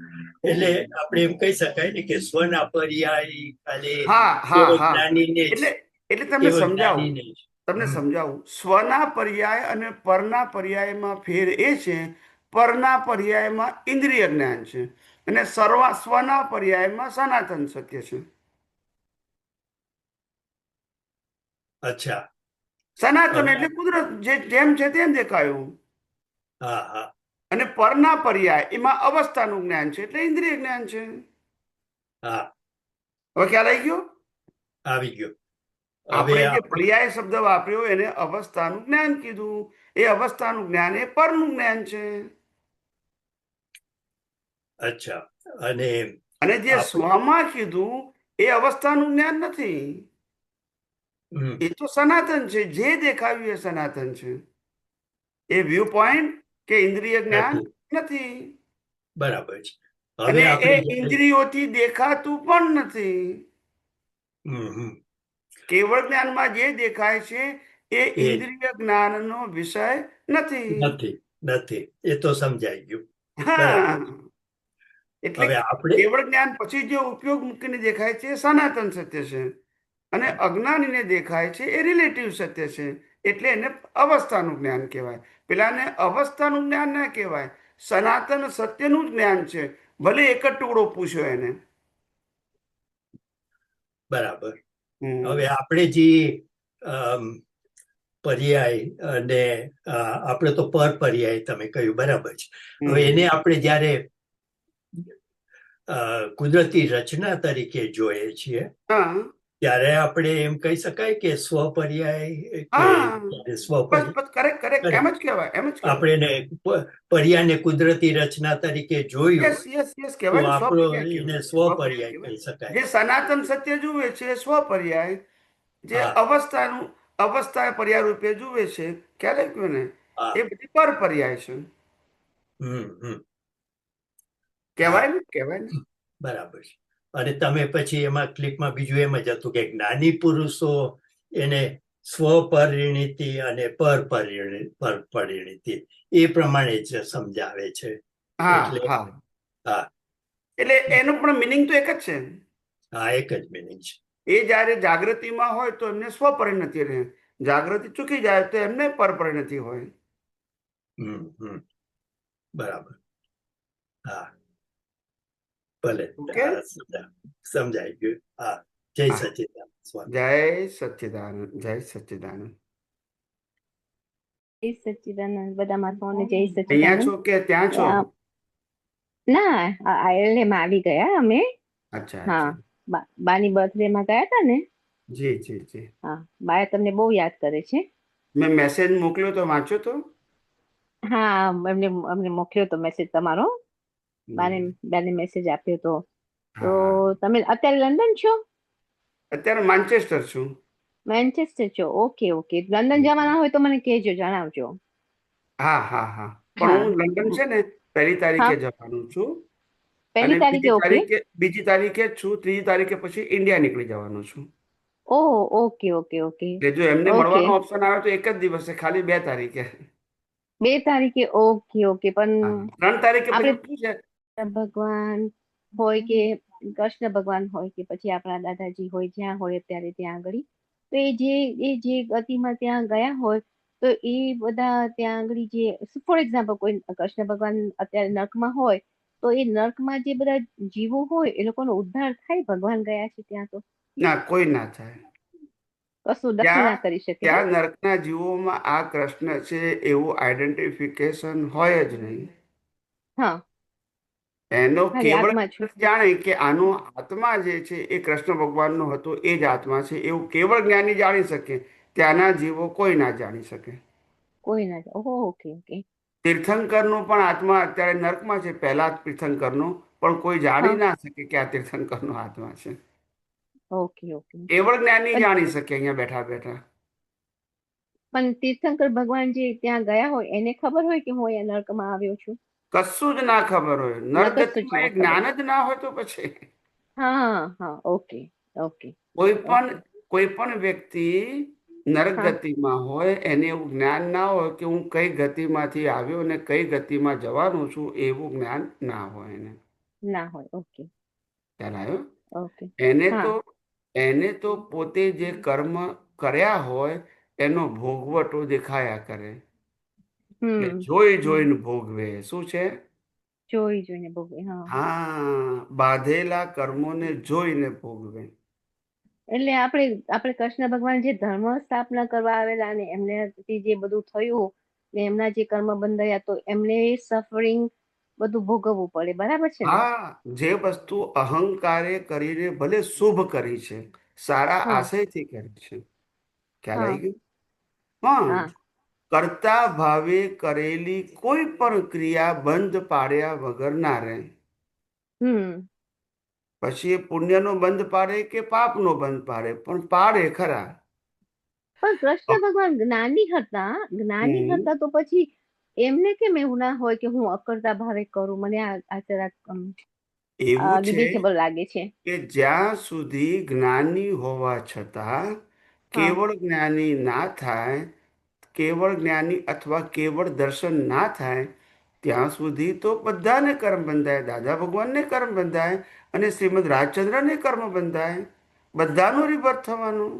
એટલે આપણે એમ કહી શકાય ને કે સ્વના પર્યાય ખાલી હા હા કેવળ હા, જ્ઞાનીને જ એટલે એટલે તમને કેવળ સમજાવું, જ્ઞાનીને જ તમને હમ, સમજાવું. સ્વના પર્યાય અને પરના પર્યાયમાં ફેર એ છે, પરના પર્યાયમાં ઇન્દ્રિય જ્ઞાન છે અને સ્વના પર્યાયમાં સનાતન સત્ય છે. અચ્છા સનાતન હવે એટલે કુદરત, જેમ છે તેમ દેખાયું. હા હા અને પરના પર્યાય એમાં અવસ્થાનું જ્ઞાન છે, એટલે ઇન્દ્રિય જ્ઞાન છે. હા હવે ખ્યાલ આવી ગયો? આવી ગયો. હવે આપણે જે આપણે પર્યાય શબ્દ વાપર્યો એને અવસ્થાનું જ્ઞાન કીધું. એ અવસ્થાનું જ્ઞાન એ પરનું જ્ઞાન છે. અચ્છા અને અને જે આપણે સ્વમાં કીધું એ અવસ્થાનું જ્ઞાન નથી. હમ, એ તો સનાતન છે, જે દેખાવ્યું એ સનાતન છે. એ વ્યૂ પોઈન્ટ કે ઇન્દ્રિય જ્ઞાન નથી નથી. બરાબર છે. હવે અને એ આપણે જ્યારે ઇન્દ્રિયોથી દેખાતું પણ નથી. હમ હમ કેવળ જ્ઞાનમાં જે દેખાય છે એ એ ઇન્દ્રિય જ્ઞાનનો વિષય નથી. નથી નથી એ તો સમજાઈ ગયું. બરાબર. હા, એટલે હવે આપણે કેવળ જ્ઞાન પછી જે ઉપયોગ મૂકીને દેખાય છે એ સનાતન સત્ય છે, અને અજ્ઞાનીને દેખાય છે એ રિલેટિવ સત્ય છે. એટલે એને અવસ્થાનું જ્ઞાન કહેવાય. પેલાને અવસ્થાનું જ્ઞાન ના કહેવાય, સનાતન સત્યનું જ જ્ઞાન છે. ભલે એક જ ટુકડો પૂછ્યો એને. બરાબર. હમ હવે આપણે જે અમ, પર્યાય અને આપણે તો પર પર્યાય તમે કહ્યું બરાબર છે. હવે એને આપણે જ્યારે કુદરતી રચના તરીકે જોઈએ છીએ હા ત્યારે આપણે એમ કહી શકાય કે સ્વપર્યાય કે હા, બસ સ્વપર્યાય બસ, કરેક્ટ કરેક્ટ, એમ જ કહેવાય, એમ જ કહેવાય. આપણે એને પર્યાયને કુદરતી રચના તરીકે જોયું યસ યસ યસ, તો કહેવાય ને, આપણો સ્વપર્યાય એને કહેવાય, સ્વપર્યાય સ્વપર્યાય કહેવાય. કહી શકાય. જે સનાતન સત્ય જુએ છે એ સ્વપર્યાય, જે હા અવસ્થા પર્યાય રૂપે જુએ છે, ખ્યાલ આવ્યો ને, હા એ બધી પર પર્યાય છે. હમ હા કહેવાય ને, કહેવાય ને. બરાબર છે. અને તમે પછી એમાં ક્લિપમાં બીજું એમ જ હતું કે જ્ઞાની પુરુષો એને સ્વપરિણીતિ અને પરપરિણીતિ એ પ્રમાણે જ સમજાવે છે. હા એટલે હા, હા એટલે એનું પણ મિનિંગ તો એક જ છે. હા એક જ મિનિંગ છે. એ જ્યારે જાગૃતિમાં હોય તો એમને સ્વપરિણતિ રહે, જાગૃતિ ચૂકી જાય તો એમને પરપરિણતિ હોય. બરાબર. હા ભલે. ઓકે. હા સમજાઈ ગયું. હા જય હા, સચિદાનંદ સ્વામી. જય સચ્ચિદાનંદ, જય સચ્ચિદાનંદ. જય સચ્ચિદાનંદ બધા મહાત્માઓને જય અહીંયા સચ્ચિદાનંદ. છો કે ત્યાં છો? ના આયર્લેન્ડમાં આવી ગયા અમે. અચ્છા હા અચ્છા, બાની બર્થડે માં ગયા હતા ને. જી જી જી. હા બાએ તમને બહુ યાદ કરે છે. મેં મેસેજ મોકલ્યો તો વાંચ્યો તો? હા અમને મોકલ્યો તો મેસેજ તમારો. બાને હમ. બાને મેસેજ આપ્યો તો. તો હા, તમે અત્યારે લંડન છો? અત્યારે માન્ચેસ્ટર છું. મેન્ચેસ્ટર છો? ઓકે ઓકે લંડન જવાના હોય તો મને કહેજો, જણાવજો. હા હા હા, પણ હા હું લંડન છે ને 1 તારીખે હા જવાનું છું, અને 1 તારીખે ઓકે. બીજી તારીખે જ છું, 3 તારીખે પછી ઇન્ડિયા નીકળી જવાનું છું. ઓહ ઓકે ઓકે ઓકે એટલે જો એમને ઓકે. મળવાનો ઓપ્શન આવે તો એક જ દિવસે, ખાલી 2 તારીખે. 2 તારીખે ઓકે ઓકે હા, પણ 3 તારીખે આપણે પછી છે. ભગવાન હોય કે કૃષ્ણ ભગવાન હોય કે પછી આપણા દાદાજી હોય જ્યાં હોય અત્યારે ત્યાં આગળ તો એ જે ગતિમાં ત્યાં ગયા હોય તો એ બધા ત્યાં આગળ જે ફોર એક્ઝામ્પલ કોઈ કૃષ્ણ ભગવાન અત્યારે નર્કમાં હોય તો એ નર્કમાં જે બધા જીવો હોય એ લોકોનો ઉદ્ધાર થાય ભગવાન ગયા છે ત્યાં તો ના, કોઈ ના થાય. કશું દખલ ના ત્યાં કરી શકે ને. ત્યાં નર્કના જીવોમાં આ કૃષ્ણ છે એવું આઈડેન્ટિફિકેશન હોય જ નહીં. હા, એનો ખાલી કેવળ આત્મા છું. જાણે કે આનો આત્મા જે છે એ કૃષ્ણ ભગવાનનો હતો, એ જ આત્મા છે એવું કેવળ જ્ઞાની જાણી શકે. ત્યાંના જીવો કોઈ ના જાણી શકે. કોઈ ના ઓહો ઓકે ઓકે તીર્થંકરનો પણ આત્મા અત્યારે નર્કમાં છે, પહેલા તીર્થંકરનો, પણ કોઈ જાણી હા ના શકે કે આ તીર્થંકરનો આત્મા છે. ઓકે ઓકે કેવળ જ્ઞાની પણ જાણી શકે અહીંયા બેઠા બેઠા. પણ તીર્થંકર ભગવાન જે ત્યાં ગયા હોય એને ખબર હોય કે હું અહીંયા નર્કમાં આવ્યો છું કશું જ ના ખબર હોય, નકસ્તું જ નરગતિમાં ના એ ખબર. જ્ઞાન જ ના હોય તો પછી હા હા ઓકે ઓકે કોઈ પણ ઓકે કોઈ પણ વ્યક્તિ હા નરગતિમાં હોય એને એવું જ્ઞાન ના હોય કે હું કઈ ગતિમાંથી આવ્યો અને કઈ ગતિમાં જવાનું છું, એવું જ્ઞાન ના હોય એને. ના હોય ઓકે ખ્યાલ આવ્યો? ઓકે એને હા તો એને તો પોતે જે કર્મ કર્યા હોય એનો ભોગવટો દેખાયા કરે, એટલે હમ જોઈ હમ જોઈને ભોગવે. શું છે? જોઈ જોઈને ભોગવે હા હા, બાંધેલા કર્મોને જોઈને ભોગવે. એટલે આપણે કૃષ્ણ ભગવાન જે ધર્મ સ્થાપના કરવા આવેલા અને એમને જે બધું થયું ને એમના જે કર્મ બંધાયા તો એમને સફરિંગ બધું ભોગવવું પડે બરાબર છે ને. હા, જે વસ્તુ અહંકારે કરીને ભલે શુભ કરી છે, સારા હા આશયથી કરી છે, ખ્યાલ હા આવી ગયો? પણ હા કરતા ભાવે કરેલી કોઈ પણ ક્રિયા બંધ પાડ્યા વગર ના રહે. હમ પછી એ પુણ્યનો બંધ પાડે કે પાપનો બંધ પાડે, પણ પાડે ખરા. પણ કૃષ્ણ ભગવાન જ્ઞાની હમ હતા તો પછી એમને કેમ એવું ના હોય કે હું અકર્તા ભાવે કરું મને આ જરાક એવું છે ડિબેટેબલ લાગે છે. કે જ્યાં સુધી જ્ઞાની હોવા છતાં હા કેવળ જ્ઞાની ના થાય, કેવળ જ્ઞાની અથવા કેવળ દર્શન ના થાય, ત્યાં સુધી તો બધાને કર્મ બંધાય. દાદા ભગવાનને કર્મ બંધાય અને શ્રીમદ રાજચંદ્રને કર્મ બંધાય. બધાનું રિબર્થ થવાનું.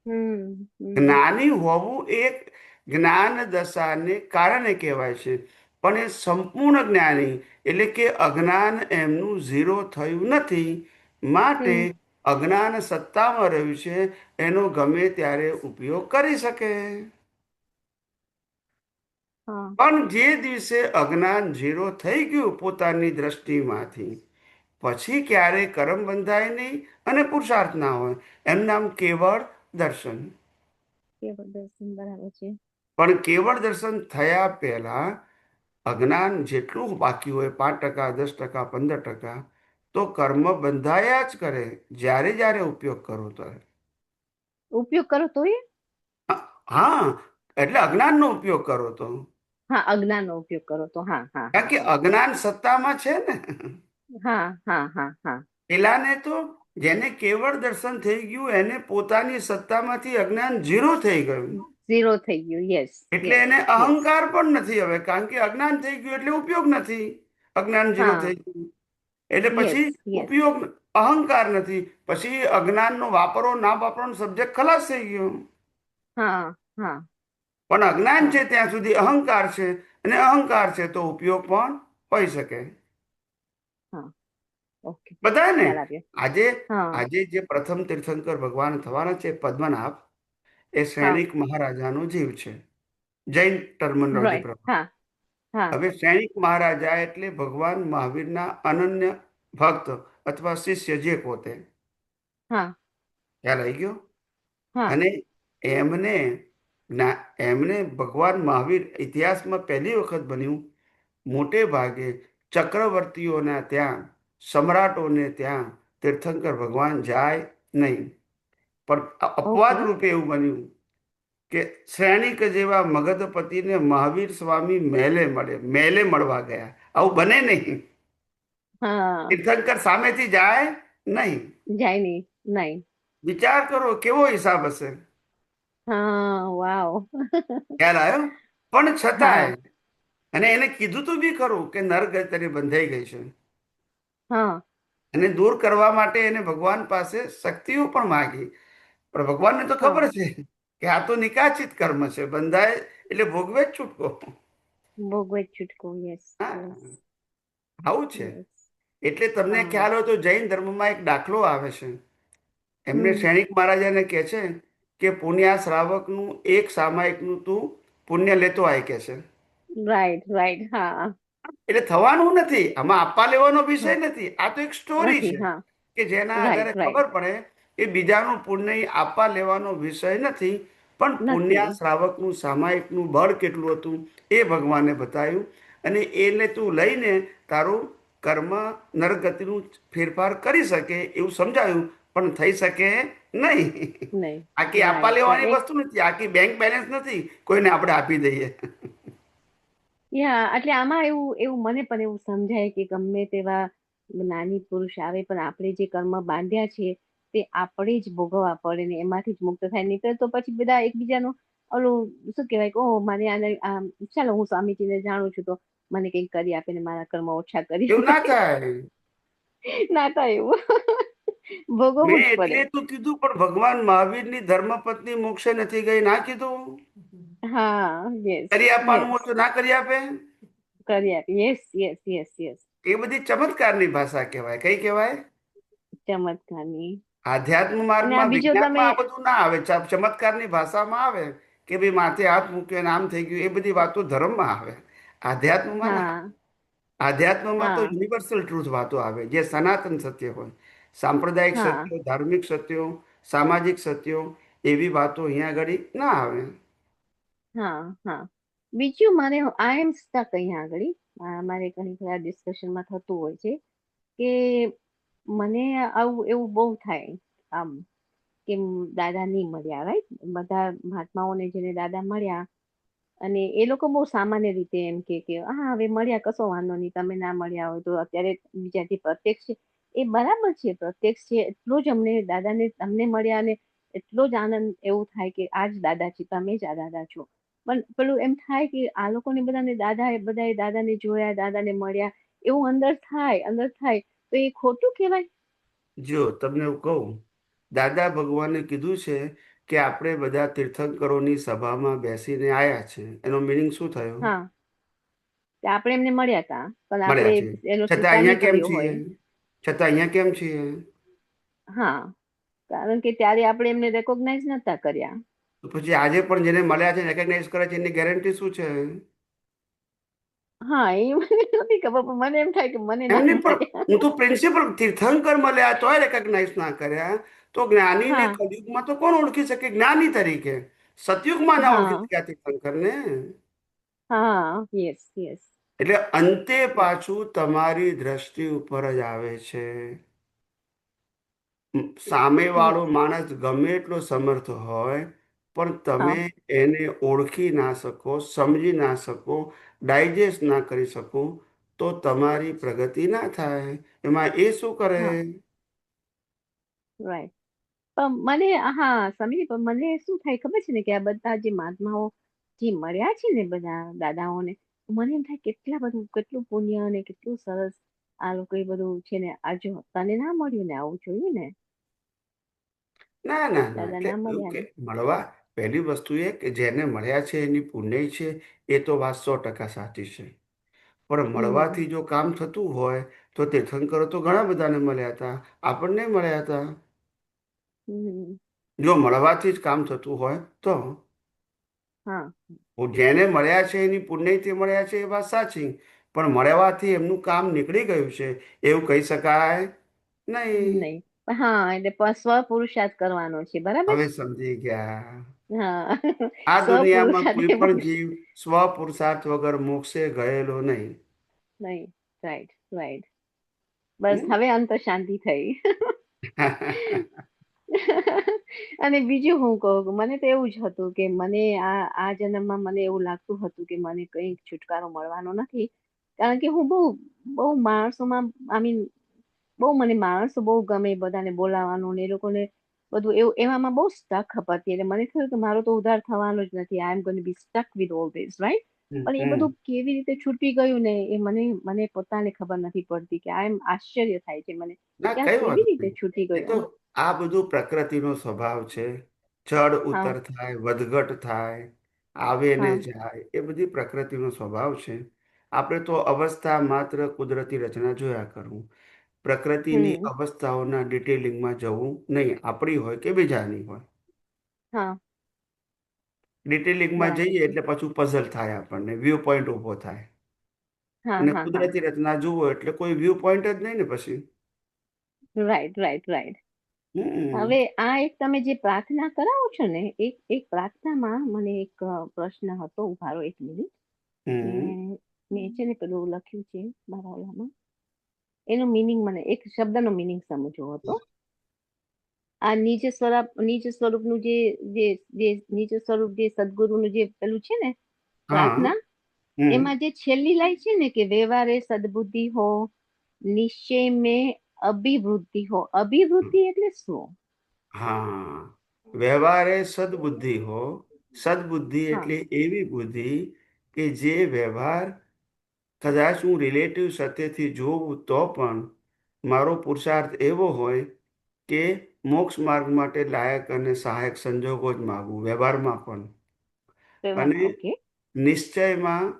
હમ જ્ઞાની હોવું એ જ્ઞાન દશાને કારણે કહેવાય છે, પણ એ સંપૂર્ણ જ્ઞાની એટલે કે અજ્ઞાન એમનું ઝીરો થયું નથી, માટે હમ અજ્ઞાન સત્તામાં રહ્યું છે, એનો ગમે ત્યારે ઉપયોગ કરી શકે. હા પણ જે દિવસે અજ્ઞાન ઝીરો થઈ ગયું પોતાની દ્રષ્ટિમાંથી, પછી ક્યારેય કર્મ બંધાય નહીં અને પુરુષાર્થ ના હોય. એનું નામ કેવળ દર્શન. કેવળ દર્શન બરાબર છે. પણ કેવળ દર્શન થયા પહેલા અજ્ઞાન જેટલું બાકી હોય, 5%, 10%, 15%, તો કર્મ બંધાયા જ કરે. જ્યારે જ્યારે ઉપયોગ કરો ત્યારે. ઉપયોગ કરો તો એ હા, એટલે અજ્ઞાનનો ઉપયોગ કરો તો. હા અજ્ઞાનનો ઉપયોગ કરો તો હા હા કારણ હા કે હા અજ્ઞાન સત્તામાં છે ને. હા હા હા હા પેલાને તો જેને કેવળ દર્શન થઈ ગયું એને પોતાની સત્તામાંથી અજ્ઞાન ઝીરો થઈ ગયું, ઝીરો થઈ ગયું યસ એટલે યસ એને યસ અહંકાર પણ નથી હવે, કારણ કે અજ્ઞાન થઈ ગયું એટલે ઉપયોગ નથી. અજ્ઞાન ઝીરો હા થઈ ગયું એટલે યસ પછી યસ ઉપયોગ, અહંકાર નથી. પછી અજ્ઞાનનો વાપરો ના વાપરવાનો સબ્જેક્ટ ખલાસ થઈ ગયો. હા હા પણ અજ્ઞાન હા છે ત્યાં સુધી અહંકાર છે, અને અહંકાર છે તો ઉપયોગ પણ હોઈ શકે. હા ઓકે બધા ને ખ્યાલ આવ્યો. આજે હા આજે જે પ્રથમ તીર્થંકર ભગવાન થવાના છે પદ્મનાભ, એ હા સૈનિક મહારાજાનો જીવ છે, જૈન ટર્મિનોલોજી રાઈટ પ્રમાણે. હા હા હવે સૈનિક મહારાજા એટલે ભગવાન મહાવીરના અનન્ય ભક્ત અથવા શિષ્ય જે પોતે. હા ખ્યાલ આવી ગયો? હા અને એમને એમને ભગવાન મહાવીર ઇતિહાસમાં પહેલી વખત બન્યું, મોટે ભાગે ચક્રવર્તીઓના ત્યાં, સમ્રાટોને ત્યાં તીર્થંકર ભગવાન જાય નહીં. પણ ઓકે અપવાદ રૂપે એવું બન્યું કે સૈનિક જેવા મગધપતિને મહાવીર સ્વામી મેલે મળવા ગયા. આવું બને નહીં. હા તીર્થંકર સામેથી જાય નહીં. જાય નહીં નહીં વિચાર કરો કેવો હિસાબ હશે. હા વાવ ખ્યાલ આવ્યો? પણ હા છતાંય અને એને કીધું તો બી ખરું કે નરક તને બંધાઈ ગઈ છે, હા અને દૂર કરવા માટે એને ભગવાન પાસે શક્તિઓ પણ માગી. પણ ભગવાનને તો હા ખબર છે કે આ તો નિકાચિત કર્મ છે, બંધાય એટલે ભોગવે જ છૂટકો. ભોગવે જ છૂટકો. યસ હા, યસ આવું છે. યસ. એટલે તમને હા ખ્યાલ હોય તો જૈન ધર્મમાં એક દાખલો આવે છે. એમને હમ સૈનિક મહારાજાને કહે છે કે પુણ્યા શ્રાવકનું એક સામાયિકનું તું પુણ્ય લેતો આય કે છે. Right right. હા એટલે થવાનું નથી, આમાં આપવા લેવાનો વિષય હા નથી, આ તો એક સ્ટોરી નથી. છે હા કે જેના આધારે રાઈટ રાઈટ. ખબર પડે એ બીજાનું પુણ્ય આપવા લેવાનો વિષય નથી, પણ પુણ્ય નથી. શ્રાવકનું સામાયિકનું બળ કેટલું હતું એ ભગવાને બતાવ્યું. અને એને તું લઈને તારું કર્મ નરગતિનું ફેરફાર કરી શકે એવું સમજાયું, પણ થઈ શકે નહીં. નહીં. આખી આપવા રાઈટ લેવાની રાઈટ. વસ્તુ નથી, આખી બેંક બેલેન્સ નથી કોઈને આપણે આપી દઈએ. યા એટલે આમાં એવું એવું મને પણ એવું સમજાય કે ગમે તેવા જ્ઞાની પુરુષ આવે પણ આપણે જે કર્મ બાંધ્યા છે તે આપણે જ ભોગવવા પડે ને એમાંથી જ મુક્ત થાય. નહીં તો પછી બધા એકબીજાનું ઓલું શું કહેવાય કે ઓહ મારે આને ચાલો હું સ્વામીજીને જાણું છું તો મને કંઈક કરી આપે ને મારા કર્મ ઓછા કરી એવું ના આપે. થાય. ના થાય એવું. ભોગવવું મેં જ પડે. એટલે તો કીધું, પણ ભગવાન મહાવીરની ધર્મપત્ની મોક્ષે નથી ગઈ, ના કીધું? હા યસ કરી આપવાનું યસ. હોય તો ના કરી આપે. કરી આપે. Yes yes yes yes. એ બધી ચમત્કારની ભાષા કહેવાય. કઈ કહેવાય? ચમત્કારની. આધ્યાત્મ અને આ માર્ગમાં બીજો તમે વિજ્ઞાનમાં આ બધું ના આવે, ચમત્કારની ભાષામાં આવે કે ભાઈ માથે હાથ મૂક્યો ને આમ થઈ ગયું, એ બધી વાતો ધર્મમાં આવે, આધ્યાત્મમાં ના. હા આધ્યાત્મમાં તો હા યુનિવર્સલ ટ્રુથ વાતો આવે, જે સનાતન સત્ય હોય, સાંપ્રદાયિક હા સત્યો, ધાર્મિક સત્યો, સામાજિક સત્યો, એવી વાતો અહીંયા આગળ ના આવે. હા હા. બીજું મને આઈ એમ સ્ટક અહીંયા આગળ મારે ઘણી વાર ડિસ્કશનમાં થતું હોય છે કે મને આવું એવું બહુ થાય આમ કે દાદા નહીં મળ્યા, રાઈટ? બધા મહાત્માઓને જેને દાદા મળ્યા અને એ લોકો બહુ સામાન્ય રીતે એમ કે હા હવે મળ્યા કશો વાંધો નહીં, તમે ના મળ્યા હોય તો અત્યારે બીજા જે પ્રત્યક્ષ છે એ બરાબર છે, પ્રત્યક્ષ છે એટલો જ અમને દાદાને તમને મળ્યા અને એટલો જ આનંદ એવું થાય કે આ જ દાદા છે, તમે જ આ દાદા છો. પણ પેલું એમ થાય કે આ લોકોને બધાને બધાએ દાદાને જોયા, દાદાને મળ્યા એવું અંદર થાય તો એ ખોટું કહેવાય. જો તમને એવું કહું, દાદા ભગવાને કીધું છે કે આપણે બધા તીર્થંકરોની સભામાં બેસીને આયા છે, એનો મિનિંગ શું થયો? હા કે આપણે એમને મળ્યા હતા પણ આપણે મળ્યા છે, એનો છતાં સ્વીકાર નહીં અહીંયા કેમ કર્યો છીએ? હોય. છતાં અહીંયા કેમ છીએ? હા કારણ કે ત્યારે આપણે એમને રેકોગ્નાઇઝ નતા કર્યા. તો પછી આજે પણ જેને મળ્યા છે રેકગ્નાઇઝ કરે છે, એની ગેરંટી શું છે? હા એ મને નથી ખબર પણ મને એમ થાય કે મને ના એમની પણ મળ્યા. હું તો પ્રિન્સિપલ તીર્થંકર મળ્યા તોય રેકગ્નાઇઝ ના કર્યા, તો જ્ઞાનીને હા કલયુગમાં તો કોણ ઓળખી શકે જ્ઞાની તરીકે? સતયુગમાં ના ઓળખી હા શક્યા તીર્થંકરને. હા યસ યસ. એટલે અંતે પાછું તમારી દ્રષ્ટિ ઉપર જ આવે છે. સામે વાળો માણસ ગમે એટલો સમર્થ હોય, પણ તમે હા એને ઓળખી ના શકો, સમજી ના શકો, ડાયજેસ્ટ ના કરી શકો, તો તમારી પ્રગતિ ના થાય. એમાં એ શું કરે? હા રાઈટ. પણ મને હા સમજી પણ મને શું થાય ખબર છે ને કે આ બધા જે મહાત્માઓ જે મળ્યા છે ને બધા દાદાઓને મને એમ થાય કેટલા બધું કેટલું પુણ્ય અને કેટલું સરસ આ લોકો એ બધું છે ને આ જો તને ના મળ્યું ને આવું જોયું ને ના ના ના, દાદા એટલે ના એવું મળ્યા કે ને. મળવા, પહેલી વસ્તુ એ કે જેને મળ્યા છે એની પુણ્ય છે, એ તો વાત 100% સાચી છે. પણ હમ મળવાથી જો કામ થતું હોય તો તીર્થંકરો તો ઘણા બધાને મળ્યા હતા, આપણને મળ્યા હતા. હમ જો મળવાથી જ કામ થતું હોય તો હા જેને મળ્યા છે એની પુણ્યથી મળ્યા છે એ વાત સાચી, પણ મળવાથી એમનું કામ નીકળી ગયું છે એવું કહી શકાય નહીં. નહીં. હા એટલે સ્વ પુરુષાર્થ કરવાનો છે બરાબર. હવે સમજી ગયા. હા આ સ્વ દુનિયામાં પુરુષાર્થ કોઈ પણ જીવ સ્વ પુરુષાર્થ વગર મોક્ષે ગયેલો નહીં. નહીં. Right right. બસ હમ? હવે અંત શાંતિ થઈ. અને બીજું હું કહું કે મને તો એવું જ હતું કે મને આ જન્મમાં મને એવું લાગતું હતું કે મને કઈ છુટકારો મળવાનો નથી કારણ કે હું બહુ માણસોમાં આઈ મીન બહુ મને માણસો બહુ ગમે બધાને બોલાવાનું ને એ લોકોને બધું એવું એવામાં બહુ સ્ટક હતી. એટલે મને થયું કે મારો તો ઉદ્ધાર થવાનો જ નથી. I am going to be stuck with all this, right? પણ એ બધું કેવી રીતે છૂટી ગયું ને એ મને પોતાને ખબર નથી પડતી. કે આ એમ આશ્ચર્ય થાય છે મને ના, કે આ કઈ કેવી વાંધો રીતે નહીં. છૂટી એ તો ગયું. આ બધું પ્રકૃતિનો સ્વભાવ છે. ચડ હા ઉતર થાય, વધઘટ થાય, આવે ને હા જાય, એ બધી પ્રકૃતિનો સ્વભાવ છે. આપણે તો અવસ્થા માત્ર કુદરતી રચના જોયા કરવું. પ્રકૃતિની હમ અવસ્થાઓના ડિટેલિંગમાં જવું નહીં, આપણી હોય કે બીજાની હોય. હા ડિટેલિંગમાં બરાબર જઈએ છે. એટલે પાછું પઝલ થાય, આપણને વ્યૂ પોઈન્ટ ઊભો થાય. હા અને હા હા કુદરતી રચના જુઓ એટલે કોઈ વ્યૂ પોઈન્ટ જ નહીં ને પછી. Right right right. હમ હવે આ એક તમે જે પ્રાર્થના કરાવો છો ને એક એક પ્રાર્થનામાં મને એક પ્રશ્ન હતો. ઉભારો એક મિનિટ. હમ મેં મેં છે ને પેલું લખ્યું છે મારા ઓલામાં. એનો મિનિંગ મને એક શબ્દનો મિનિંગ સમજવો હતો. આ નીચ સ્વરૂપનું જે જે નીચ સ્વરૂપ જે સદગુરુનું જે પેલું છે ને હા. પ્રાર્થના, હમ એમાં જે છેલ્લી લાઈન છે ને કે વ્યવહારે સદબુદ્ધિ હો, નિશ્ચય મેં અભિવૃદ્ધિ હો. અભિવૃદ્ધિ એટલે શું? હા, વ્યવહારે સદબુદ્ધિ હો. સદબુદ્ધિ હા એટલે એવી બુદ્ધિ કે જે વ્યવહાર કદાચ હું રિલેટિવ સત્યથી જોઉં તો પણ મારો પુરુષાર્થ એવો હોય કે મોક્ષ માર્ગ માટે લાયક અને સહાયક સંજોગો જ માગું, વ્યવહારમાં પણ. અને વ્યવહારમાં. ઓકે. નિશ્ચયમાં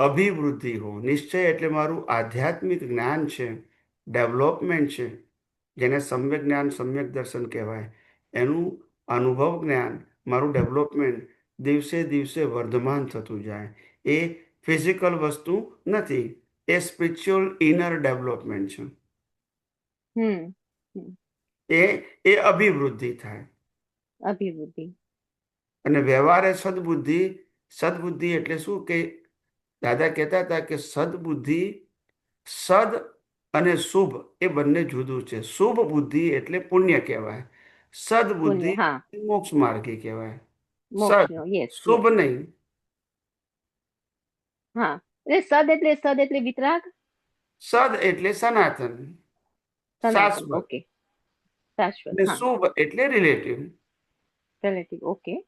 અભિવૃદ્ધિ હો. નિશ્ચય એટલે મારું આધ્યાત્મિક જ્ઞાન છે, ડેવલપમેન્ટ છે, જેને સમ્યક જ્ઞાન સમ્યક દર્શન કહેવાય. એનું અનુભવ જ્ઞાન, મારું ડેવલપમેન્ટ દિવસે દિવસે વર્ધમાન થતું જાય. એ ફિઝિકલ વસ્તુ નથી, એ સ્પિરિચ્યુઅલ ઇનર ડેવલપમેન્ટ છે. હમ હમ. એ એ અભિવૃદ્ધિ થાય. અભિવૃદ્ધિ. અને વ્યવહારે સદબુદ્ધિ. સદબુદ્ધિ એટલે શું કે દાદા કહેતા હતા કે સદબુદ્ધિ, સદ અને શુભ એ બંને જુદું છે. શુભ બુદ્ધિ એટલે પુણ્ય કહેવાય. સદબુદ્ધિ પુણ્ય. હા. મોક્ષ માર્ગી કહેવાય. સદ, મોક્ષનો. યસ શુભ યસ. નહીં. હા એટલે સદ એટલે વિતરાગ. સદ એટલે સનાતન, સનાતન. શાશ્વત. ઓકે. શાશ્વત. અને હા. શુભ એટલે રિલેટિવ. રિલેટિવ. ઓકે.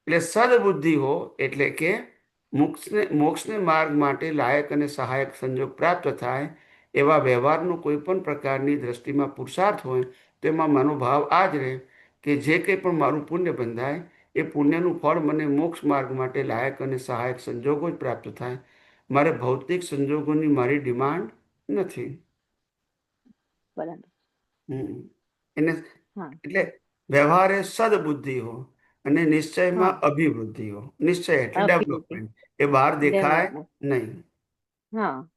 એટલે સદબુદ્ધિ હો એટલે કે મોક્ષને માર્ગ માટે લાયક અને સહાયક સંજોગ પ્રાપ્ત થાય એવા વ્યવહારનો કોઈ પણ પ્રકારની દ્રષ્ટિમાં પુરુષાર્થ હોય તો એમાં મનોભાવ આ જ રહે કે જે કંઈ પણ મારું પુણ્ય બંધાય એ પુણ્યનું ફળ મને મોક્ષ માર્ગ માટે લાયક અને સહાયક સંજોગો જ પ્રાપ્ત થાય. મારે ભૌતિક સંજોગોની મારી ડિમાન્ડ નથી. બરાબર. હમ એને હા એટલે વ્યવહારે સદબુદ્ધિ હો અને હા. નિશ્ચયમાં અભિવૃદ્ધિ હો. નિશ્ચય એટલે અભિવૃદ્ધિ. ડેવલપમેન્ટ, એ બહાર દેખાય ડેવલપમેન્ટ. નહીં. હા.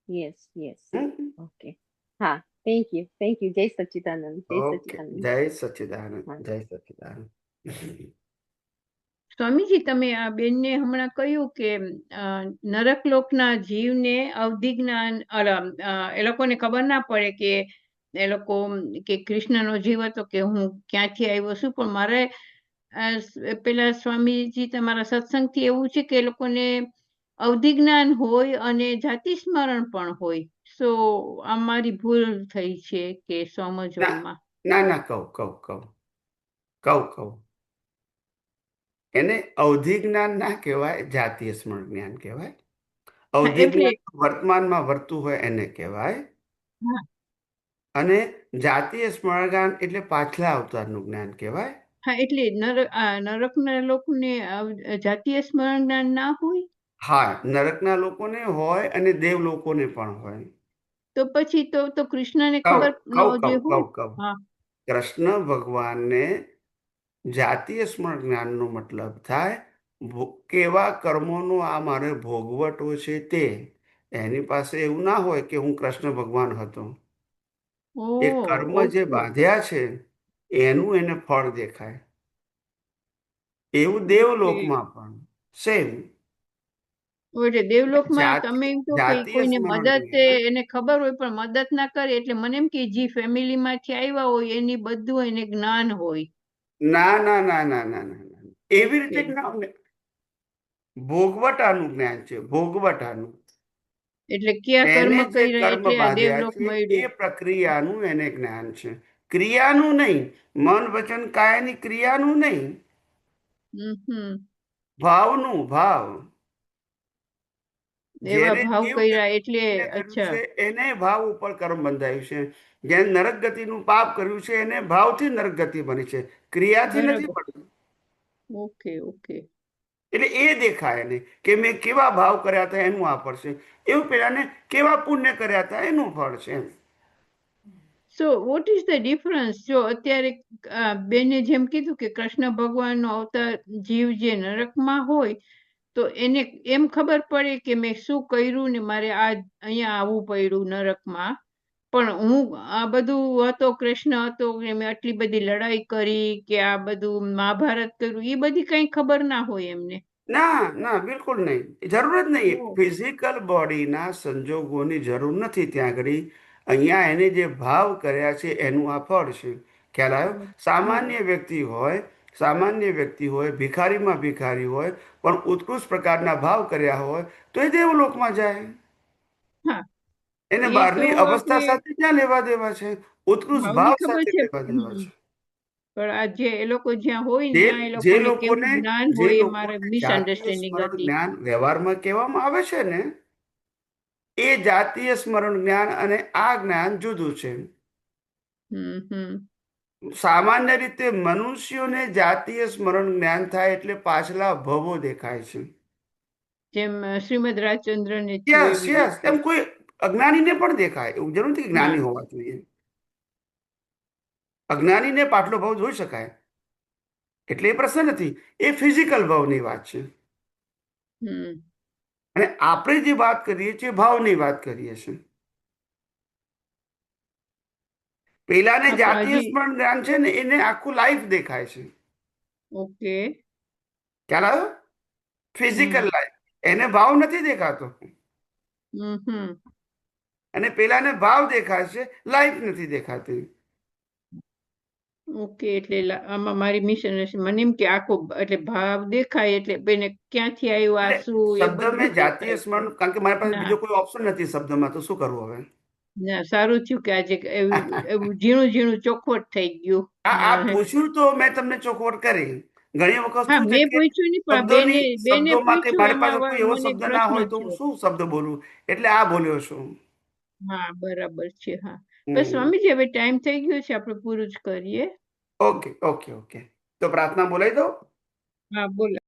Yes yes. હમ? ઓકે. હા. Thank you. જય સચ્ચિદાનંદ. જય ઓકે, સચ્ચિદાનંદ. જય સચ્ચિદાનંદ, હા. જય સચ્ચિદાનંદ. સ્વામીજી, તમે આ બેનને હમણાં કહ્યું કે નરકલોકના જીવને અવધિ જ્ઞાન એ લોકોને ખબર ના પડે કે એ લોકો કે કૃષ્ણનો જીવ હતો કે હું ક્યાંથી આવ્યો છું. પણ મારે પેલા સ્વામીજી તમારા સત્સંગથી એવું છે કે એ લોકોને અવધિ જ્ઞાન હોય અને જાતિ સ્મરણ પણ હોય. સો આ મારી ભૂલ થઈ છે કે ના સમજવામાં. ના ના, કહું એને અવધિ જ્ઞાન ના કહેવાય, જાતીય સ્મરણ જ્ઞાન કહેવાય. હા અવધિ એટલે જ્ઞાન વર્તમાનમાં વર્તું હોય એને કહેવાય. હા અને જાતીય સ્મરણ જ્ઞાન એટલે પાછલા અવતારનું જ્ઞાન કહેવાય. હા એટલે નરકના લોકોને જાતીય સ્મરણ જ્ઞાન ના હોય. હા, નરકના લોકોને હોય અને દેવ લોકોને પણ હોય. તો પછી તો કૃષ્ણને કહું ખબર નો કહું જે કહું હોય. કહું કહું હા કૃષ્ણ ભગવાનને જાતીય સ્મરણ જ્ઞાનનો મતલબ થાય કેવા કર્મોનો આ મારે ભોગવટો છે તે. એની પાસે એવું ના હોય કે હું કૃષ્ણ ભગવાન હતો. ઓ એ કર્મ જે ઓકે બાંધ્યા છે એનું એને ફળ દેખાય. એવું ઓકે. દેવલોકમાં પણ સેમ. એટલે દેવલોકમાં તમે એમ કહો કે જાતીય કોઈને સ્મરણ મદદ જ્ઞાન. એને ખબર હોય પણ મદદ ના કરે એટલે મને એમ કે જે ફેમિલી માંથી આવ્યા હોય એની બધું એને જ્ઞાન હોય. ના ના ના ના ના ના ના. એવી રીતે ઓકે જ્ઞાન ભોગવટાનું જ્ઞાન છે, ભોગવટાનું. એટલે કયા કર્મ એને જે કર્યા કર્મ એટલે આ બાંધ્યા દેવલોક છે મળ્યું. એ પ્રક્રિયાનું એને જ્ઞાન છે, ક્રિયાનું નહીં. મન વચન કાયાની ક્રિયાનું નહીં, હમ ભાવનું. ભાવ એવા જેને ભાવ જીવ કર્યા એટલે કર્યું અચ્છા. છે એને ભાવ ઉપર કર્મ બંધાયું છે. જેને નરક ગતિનું પાપ કર્યું છે એને ભાવથી નરક ગતિ બની છે, ક્રિયાથી નથી બરાબર. બની. Okay okay. એટલે એ દેખાય એને કે મેં કેવા ભાવ કર્યા હતા એનું આ ફળ છે, એવું પેલાને કેવા પુણ્ય કર્યા હતા એનું ફળ છે એમ. So what is the difference? જો અત્યારે બેને જેમ કીધું કે કૃષ્ણ ભગવાનનો અવતાર જીવ જે નરકમાં હોય તો એને એમ ખબર પડે કે મેં શું કર્યું ને મારે આ અહીંયા આવવું પડ્યું નરકમાં, પણ હું આ બધું હતો, કૃષ્ણ હતો કે મેં આટલી બધી લડાઈ કરી કે આ બધું મહાભારત કર્યું, એ બધી કઈ ખબર ના હોય એમને. ના ના, બિલકુલ નહીં, જરૂર જ નહીં. ઓહ. ફિઝિકલ બોડીના સંજોગોની જરૂર નથી ત્યાં આગળ. અહીંયા એને જે ભાવ કર્યા છે એનું આ ફળ છે. ખ્યાલ આવ્યો? સામાન્ય વ્યક્તિ હોય, સામાન્ય વ્યક્તિ હોય, ભિખારીમાં ભિખારી હોય, પણ ઉત્કૃષ્ટ પ્રકારના ભાવ કર્યા હોય તો એ દેવલોકમાં જાય. હા, એને એ તો બહારની અવસ્થા આપણે સાથે ક્યાં લેવા દેવા છે? ઉત્કૃષ્ટ ભાવની ભાવ ખબર સાથે છે. લેવા દેવા છે. પણ આ જે એ લોકો જ્યાં હોય ને જે ત્યાં એ જે લોકોને કેવું લોકોને જ્ઞાન જે હોય એ મારે લોકોને જાતીય મિસઅન્ડરસ્ટેન્ડિંગ સ્મરણ હતી. જ્ઞાન વ્યવહારમાં કહેવામાં આવે છે ને, એ જાતીય સ્મરણ જ્ઞાન અને આ જ્ઞાન જુદું છે. હમ સામાન્ય રીતે મનુષ્યોને જાતીય સ્મરણ જ્ઞાન થાય એટલે પાછલા ભવો દેખાય છે. જેમ શ્રીમદ રાજચંદ્ર ને થયું યસ એવી યસ, રીતે. એમ કોઈ અજ્ઞાનીને પણ દેખાય, એવું જરૂર નથી કે હા. જ્ઞાની હોવા જોઈએ. અજ્ઞાનીને પાછલો ભાવ જોઈ શકાય, એટલે એ પ્રશ્ન નથી. એ ફિઝિકલ ભાવની વાત છે. હમ અને આપણે જે વાત કરીએ છીએ ભાવની વાત કરીએ છીએ. પેલાને હા, પણ જાતીય હજી સ્મરણ જ્ઞાન છે ને એને આખું લાઈફ દેખાય છે. ઓકે. ખ્યાલ આવ્યો? ફિઝિકલ હમ લાઈફ, એને ભાવ નથી દેખાતો. હમ અને પેલાને ભાવ દેખાય છે, લાઈફ નથી દેખાતી. ઓકે. એટલે આમાં મારી મિસઅન્ડરસ્ટેન્ડિંગ, મને એમ કે આખો એટલે ભાવ દેખાય એટલે બેને ક્યાંથી આવ્યું આ એટલે શું એ શબ્દ બધું મેં જાતીય દેખાય છે. સ્મરણ, કારણ કે મારી પાસે ના બીજો કોઈ ઓપ્શન નથી શબ્દમાં, તો શું કરવું હવે? ના, સારું થયું કે આજે એવું એવું ઝીણું ઝીણું ચોખવટ થઈ ગયું. આ પૂછ્યું તો મેં તમને ચોખવટ કરી. ઘણી વખત હા, શું છે મેં કે પૂછ્યું નહીં, પણ આ શબ્દોની બેને શબ્દોમાં કે પૂછ્યું મારી પાસે એમાં કોઈ એવો મને શબ્દ ના પ્રશ્ન હોય તો હું થયો. શું શબ્દ બોલું, એટલે આ બોલ્યો છું. હા, બરાબર છે. હા, બસ સ્વામીજી, હવે ટાઈમ થઈ ગયો છે, આપણે પૂરું જ કરીએ. ઓકે ઓકે ઓકે, તો પ્રાર્થના બોલાવી દો. હા, બોલો.